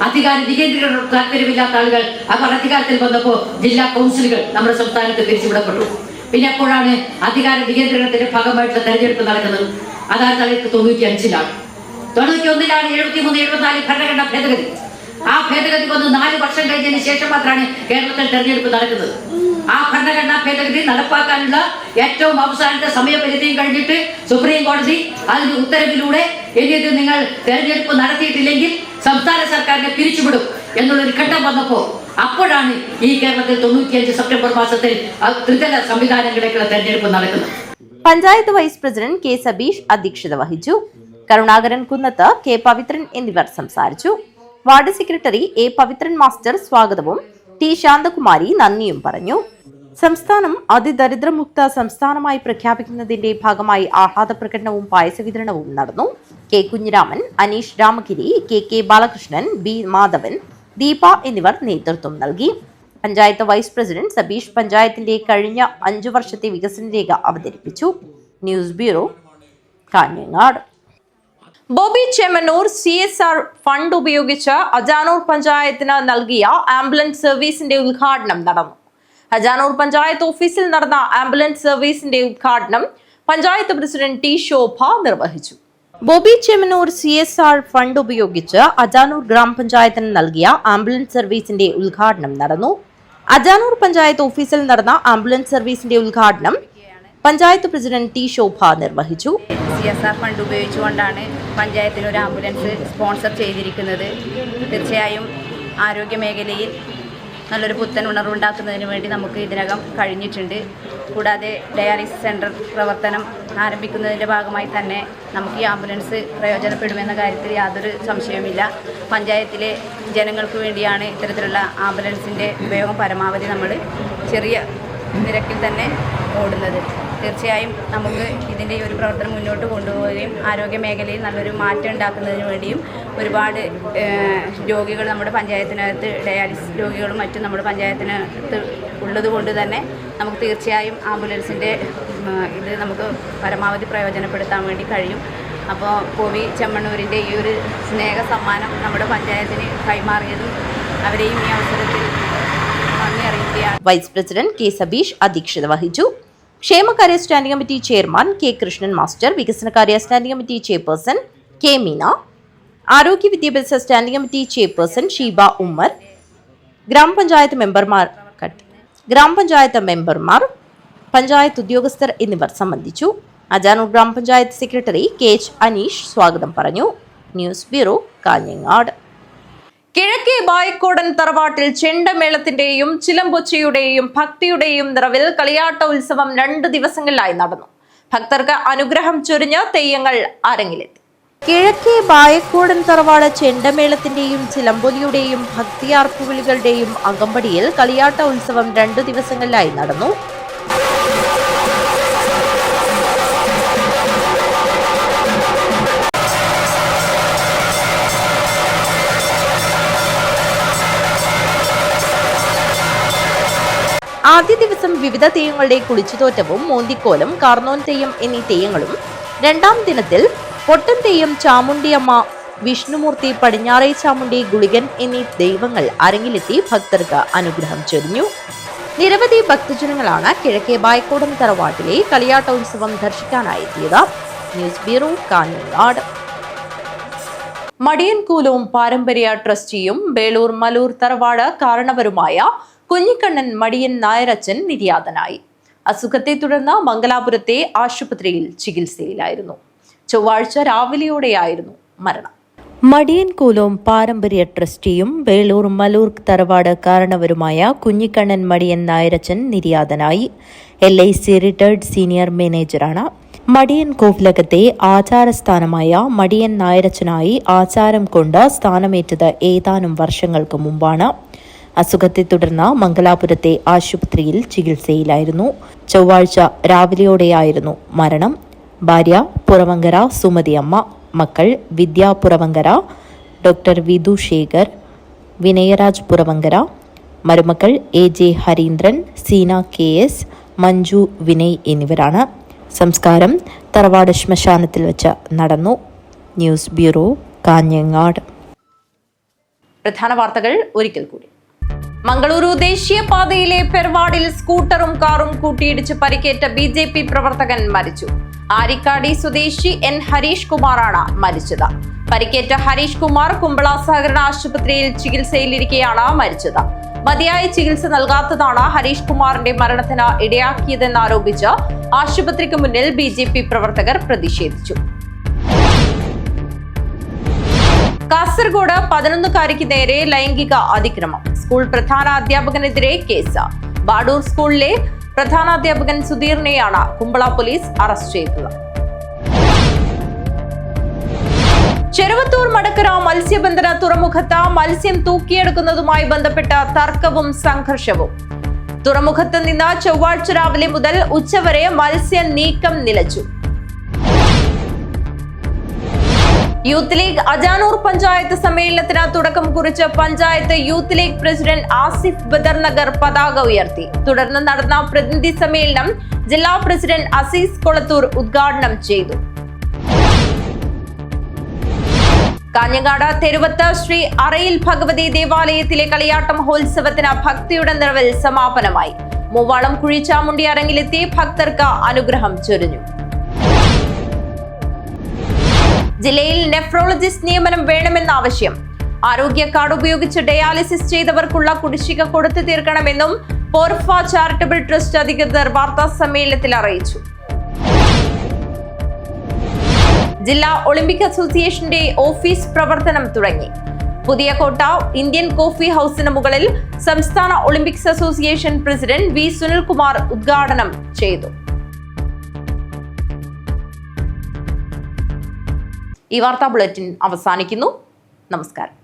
അധികാര വികേന്ദ്രീകരണത്തോട് താല്പര്യമില്ലാത്ത ആളുകൾ അവർ അധികാരത്തിൽ വന്നപ്പോൾ ജില്ലാ കൗൺസിലുകൾ നമ്മുടെ സംസ്ഥാനത്ത് പിരിച്ചുവിടപ്പെട്ടു. പിന്നെ എപ്പോഴാണ് അധികാര വികേന്ദ്രീകരണത്തിന്റെ ഭാഗമായിട്ടുള്ള തെരഞ്ഞെടുപ്പ് നടക്കുന്നത്? 1995 91-ലാണ് 73-74 ഭരണഘടനാ ഭേദഗതി. ആ ഭേദഗതി വന്ന് 4 വർഷം കഴിഞ്ഞതിന് ശേഷം മാത്രമാണ് കേരളത്തിൽ തെരഞ്ഞെടുപ്പ് നടക്കുന്നത്. ആ ഭരണഘടനാ ഭേദഗതി നടപ്പാക്കാനുള്ള ഏറ്റവും അവസാനത്തെ സമയപരിധിയും കഴിഞ്ഞിട്ട് സുപ്രീം കോടതി അതിന്റെ ഉത്തരവിലൂടെ ഇനി നിങ്ങൾ തെരഞ്ഞെടുപ്പ് നടത്തിയിട്ടില്ലെങ്കിൽ സംസ്ഥാന സർക്കാരിനെ പിരിച്ചുവിടും എന്നുള്ളൊരു ഘട്ടം വന്നപ്പോൾ അപ്പോഴാണ് ഈ കേരളത്തിൽ 95 സെപ്റ്റംബർ മാസത്തിൽ ത്രിതല സംവിധാനങ്ങളിലേക്കുള്ള തെരഞ്ഞെടുപ്പ് നടക്കുന്നത്. Panchayat vice president K Sabeesh അധ്യക്ഷത വഹിച്ചു. കരുണാകരൻ കുന്നത്ത്, കെ പവിത്രൻ എന്നിവർ സംസാരിച്ചു. Ward secretary A Pavithran master സ്വാഗതവും ടി ശാന്തകുമാരി നന്ദിയും പറഞ്ഞു. സംസ്ഥാനം അതിദരിദ്രമുക്ത സംസ്ഥാനമായി പ്രഖ്യാപിക്കുന്നതിന്റെ ഭാഗമായി ആഹ്ലാദ പ്രകടനവും പായസ വിതരണവും നടന്നു. K Kunhiraman, Aneesh Ramagiri, K Balakrishnan, B Madhavan, Deepa എന്നിവർ നേതൃത്വം നൽകി. പഞ്ചായത്ത് വൈസ് പ്രസിഡന്റ് സബീഷ് പഞ്ചായത്തിന്റെ കഴിഞ്ഞ 5 വർഷത്തെ വികസന രേഖ അവതരിപ്പിച്ചു. News bureau, Kanhangad. Bobby Chemmanur CSR fund ഉപയോഗിച്ച് അജാനൂർ പഞ്ചായത്തിന് നൽകിയ ആംബുലൻസ് സർവീസിന്റെ ഉദ്ഘാടനം നടന്നു. അജാനൂർ പഞ്ചായത്ത് ഓഫീസിൽ നടന്ന ആംബുലൻസ് സർവീസിന്റെ ഉദ്ഘാടനം പഞ്ചായത്ത് പ്രസിഡന്റ് ടി ശോഭ നിർവഹിച്ചു. ബോബി ചെമ്മണ്ണൂർ CSR ഫണ്ട് ഉപയോഗിച്ച് അജാനൂർ ഗ്രാമപഞ്ചായത്തിന് നൽകിയ ആംബുലൻസ് സർവീസിന്റെ ഉദ്ഘാടനം നടന്നു. അജാനൂർ പഞ്ചായത്ത് ഓഫീസിൽ നടന്ന ആംബുലൻസ് സർവീസിന്റെ ഉദ്ഘാടനം പഞ്ചായത്ത് പ്രസിഡന്റ് ടി ശോഭ നിർവഹിച്ചു. CSR ഫണ്ട് ഉപയോഗിച്ചുകൊണ്ടാണ് പഞ്ചായത്തിന് ഒരു ആംബുലൻസ് സ്പോൺസർ ചെയ്തിരിക്കുന്നത്. തീർച്ചയായും ആരോഗ്യ മേഖലയിൽ നല്ലൊരു പുത്തൻ ഉണർവുണ്ടാക്കുന്നതിന് വേണ്ടി നമുക്ക് ഇതിനകം കഴിഞ്ഞിട്ടുണ്ട്. കൂടാതെ ഡയാലിസിസ് സെൻറ്റർ പ്രവർത്തനം ആരംഭിക്കുന്നതിൻ്റെ ഭാഗമായി തന്നെ നമുക്ക് ഈ ആംബുലൻസ് പ്രയോജനപ്പെടുമെന്ന കാര്യത്തിൽ യാതൊരു സംശയവുമില്ല. പഞ്ചായത്തിലെ ജനങ്ങൾക്ക് വേണ്ടിയാണ് ഇത്തരത്തിലുള്ള ആംബുലൻസിൻ്റെ ഉപയോഗം പരമാവധി നമ്മൾ ചെറിയ നിരക്കിൽ തന്നെ ഓടുന്നത്. തീർച്ചയായും നമുക്ക് ഇതിൻ്റെ ഒരു പ്രവർത്തനം മുന്നോട്ട് കൊണ്ടുപോവുകയും ആരോഗ്യ മേഖലയിൽ നല്ലൊരു മാറ്റം ഉണ്ടാക്കുന്നതിന് വേണ്ടിയും ഒരുപാട് രോഗികൾ നമ്മുടെ പഞ്ചായത്തിനകത്ത് ഡയാലിസിസ് രോഗികളും മറ്റും നമ്മുടെ പഞ്ചായത്തിനകത്ത് ഉള്ളത് കൊണ്ട് തന്നെ നമുക്ക് തീർച്ചയായും ആംബുലൻസിൻ്റെ ഇത് നമുക്ക് പരമാവധി പ്രയോജനപ്പെടുത്താൻ വേണ്ടി കഴിയും. അപ്പോൾ ബോബി ചെമ്മണ്ണൂരിൻ്റെ ഈ ഒരു സ്നേഹ സമ്മാനം നമ്മുടെ പഞ്ചായത്തിന് കൈമാറിയതും അവരെയും ഈ അവസരത്തിൽ നന്ദി അറിയിക്കുകയാണ്. വൈസ് പ്രസിഡന്റ് കെ സബീഷ് അധ്യക്ഷത വഹിച്ചു. ക്ഷേമകാര്യ standing committee chairman K Krishnan master, വികസനകാര്യ standing committee chairperson K Meena, ആരോഗ്യ വിദ്യാഭ്യാസ standing committee chairperson Sheeba Ummer, ഗ്രാമപഞ്ചായത്ത് മെമ്പർമാർ, പഞ്ചായത്ത് ഉദ്യോഗസ്ഥർ എന്നിവർ സംബന്ധിച്ചു. അജാനൂർ ഗ്രാമപഞ്ചായത്ത് സെക്രട്ടറി കെ എച്ച് അനീഷ് സ്വാഗതം പറഞ്ഞു. News bureau, Kanhangad. കിഴക്കേ ബായക്കോടൻ തറവാട്ടിൽ ചെണ്ടമേളത്തിന്റെയും ചിലമ്പൊച്ചയുടെയും ഭക്തിയുടെയും നിറവിൽ കളിയാട്ട ഉത്സവം 2 ദിവസങ്ങളിലായി നടന്നു. ഭക്തർക്ക് അനുഗ്രഹം ചൊരിഞ്ഞ് തെയ്യങ്ങൾ അരങ്ങിലെത്തി. കിഴക്കേ ബായക്കോടൻ തറവാട് ചെണ്ടമേളത്തിന്റെയും ചിലമ്പൊലിയുടെയും ഭക്തിയാർപ്പുവിളികളുടെയും അകമ്പടിയിൽ കളിയാട്ട ഉത്സവം 2 ദിവസങ്ങളിലായി നടന്നു. ആദ്യ ദിവസം വിവിധ തെയ്യങ്ങളുടെ കുളിച്ചുതോറ്റവും മോന്തിക്കോലും കാർന്നോൻ തെയ്യം എന്നീ തെയ്യങ്ങളും, 2ാം ദിനത്തിൽ പൊട്ടൻ തെയ്യം, ചാമുണ്ടിയമ്മ, വിഷ്ണുമൂർത്തി, പടിഞ്ഞാറേ ചാമുണ്ടി, ഗുളികൻ എന്നീ ദൈവങ്ങൾ അരങ്ങിലെത്തി ഭക്തർക്ക് അനുഗ്രഹം ചൊരിഞ്ഞു. നിരവധി ഭക്തജനങ്ങളാണ് കിഴക്കേ ബായക്കോടൻ തറവാട്ടിലെ കളിയാട്ട ഉത്സവം ദർശിക്കാനായെത്തിയത്. News bureau, Kanhangad. മടിയൻകൂലവും പാരമ്പര്യ ട്രസ്റ്റിയും ബേളൂർ മലൂർ തറവാട് കാരണവരുമായ കുഞ്ഞിക്കണ്ണൻ മടിയൻ നായരച്ചൻ നിര്യാതനായി. അസുഖത്തെ തുടർന്ന് മംഗലാപുരത്തെ ആശുപത്രിയിൽ ചികിത്സയിലായിരുന്നു. ചൊവ്വാഴ്ച രാവിലെയോടെയായിരുന്നു മരണം. മടിയൻകൂലവും പാരമ്പര്യ ട്രസ്റ്റിയും ബേളൂർ മലൂർ തറവാട് കാരണവരുമായ കുഞ്ഞിക്കണ്ണൻ മടിയൻ നായരച്ചൻ നിര്യാതനായി. LIC റിട്ടയർഡ് സീനിയർ മാനേജറാണ്. മടിയൻ കോവിലകത്തെ ആചാരസ്ഥാനമായ മടിയൻ നായരച്ചനായി ആചാരം കൊണ്ട് സ്ഥാനമേറ്റത് ഏതാനും വർഷങ്ങൾക്ക് മുമ്പാണ്. അസുഖത്തെ തുടർന്ന് മംഗലാപുരത്തെ ആശുപത്രിയിൽ ചികിത്സയിലായിരുന്നു. ചൊവ്വാഴ്ച രാവിലെയോടെയായിരുന്നു മരണം. ഭാര്യ പുറവങ്കര സുമതി അമ്മ, മക്കൾ വിദ്യ പുറവങ്കര, ഡോക്ടർ വിധു ശേഖർ, വിനയരാജ് പുറവങ്കര, മരുമക്കൾ AJ ഹരീന്ദ്രൻ, സീന KS, മഞ്ജു വിനയ് എന്നിവരാണ്. സംസ്കാരം തറവാട് ശ്മശാനത്തിൽ വെച്ച് നടന്നു. News bureau, Kanhangad. പ്രധാന വാർത്തകൾ ഒരിക്കൽ കൂടി. മംഗളൂരു ദേശീയപാതയിലെ പെർവാഡിൽ സ്കൂട്ടറും കാറും കൂട്ടിയിടിച്ച് പരിക്കേറ്റ BJP പ്രവർത്തകൻ മരിച്ചു. ആരിക്കാടി സ്വദേശി N ഹരീഷ് കുമാറാണ് മരിച്ചത്. പരിക്കേറ്റ ഹരീഷ് കുമാർ കുമ്പള സഹകരണ ആശുപത്രിയിൽ ചികിത്സയിലിരിക്കെയാണ് മരിച്ചത്. മതിയായ ചികിത്സ നൽകാത്തതാണ് ഹരീഷ് കുമാറിന്റെ മരണത്തിന് ഇടയാക്കിയതെന്നാരോപിച്ച് ആശുപത്രിക്ക് മുന്നിൽ BJP പ്രവർത്തകർ പ്രതിഷേധിച്ചു. കാസർഗോഡ് 11-കാരിക്ക് നേരെ ലൈംഗിക അതിക്രമം. സ്കൂൾ പ്രധാനാധ്യാപകനെതിരെ കേസ്. ബാഡൂർ സ്കൂളിലെ പ്രധാനാധ്യാപകൻ സുധീറിനെയാണ് കുമ്പള പോലീസ് അറസ്റ്റ് ചെയ്തത്. ചെറുവത്തൂർ മടക്കര മത്സ്യബന്ധന തുറമുഖത്ത് മത്സ്യം തൂക്കിയെടുക്കുന്നതുമായി ബന്ധപ്പെട്ട തർക്കവും സംഘർഷവും. തുറമുഖത്ത് നിന്ന് ചൊവ്വാഴ്ച രാവിലെ മുതൽ ഉച്ചവരെ മത്സ്യ നീക്കം നിലച്ചു. യൂത്ത് ലീഗ് അജാനൂർ പഞ്ചായത്ത് സമ്മേളനത്തിന് തുടക്കം കുറിച്ച് panchayat youth league president Asif Badarnagar പതാക ഉയർത്തി. തുടർന്ന് നടന്ന പ്രതിനിധി സമ്മേളനം ജില്ലാ പ്രസിഡന്റ് അസീസ് കൊളത്തൂർ ഉദ്ഘാടനം ചെയ്തു. കാഞ്ഞങ്ങാട് തെരുവത്ത് ശ്രീ അറയിൽ ഭഗവതി ദേവാലയത്തിലെ കളിയാട്ട മഹോത്സവത്തിന് ഭക്തിയുടെ നിറവിൽ സമാപനമായി. മൂവാളം കുഴിച്ചാമുണ്ടി അരങ്ങിലെത്തി ഭക്തർക്ക് അനുഗ്രഹം ചൊരിഞ്ഞു. ജില്ലയിൽ നെഫ്രോളജിസ്റ്റ് നിയമനം വേണമെന്ന ആവശ്യം. ആരോഗ്യ കാർഡ് ഉപയോഗിച്ച് ഡയാലിസിസ് ചെയ്തവർക്കുള്ള കുടിശ്ശിക കൊടുത്തു തീർക്കണമെന്നും പോർഫ ചാരിറ്റബിൾ ട്രസ്റ്റ് അധികൃതർ വാർത്താ സമ്മേളനത്തിൽ അറിയിച്ചു. ജില്ലാ ഒളിമ്പിക് അസോസിയേഷന്റെ ഓഫീസ് പ്രവർത്തനം തുടങ്ങി. പുതിയ കോട്ട ഇന്ത്യൻ കോഫി ഹൌസിന് മുകളിൽ സംസ്ഥാന Olympics association president V Sunilkumar ഉദ്ഘാടനം ചെയ്തു. ഈ വാർത്താ ബുള്ളറ്റിൻ അവസാനിക്കുന്നു. നമസ്കാരം.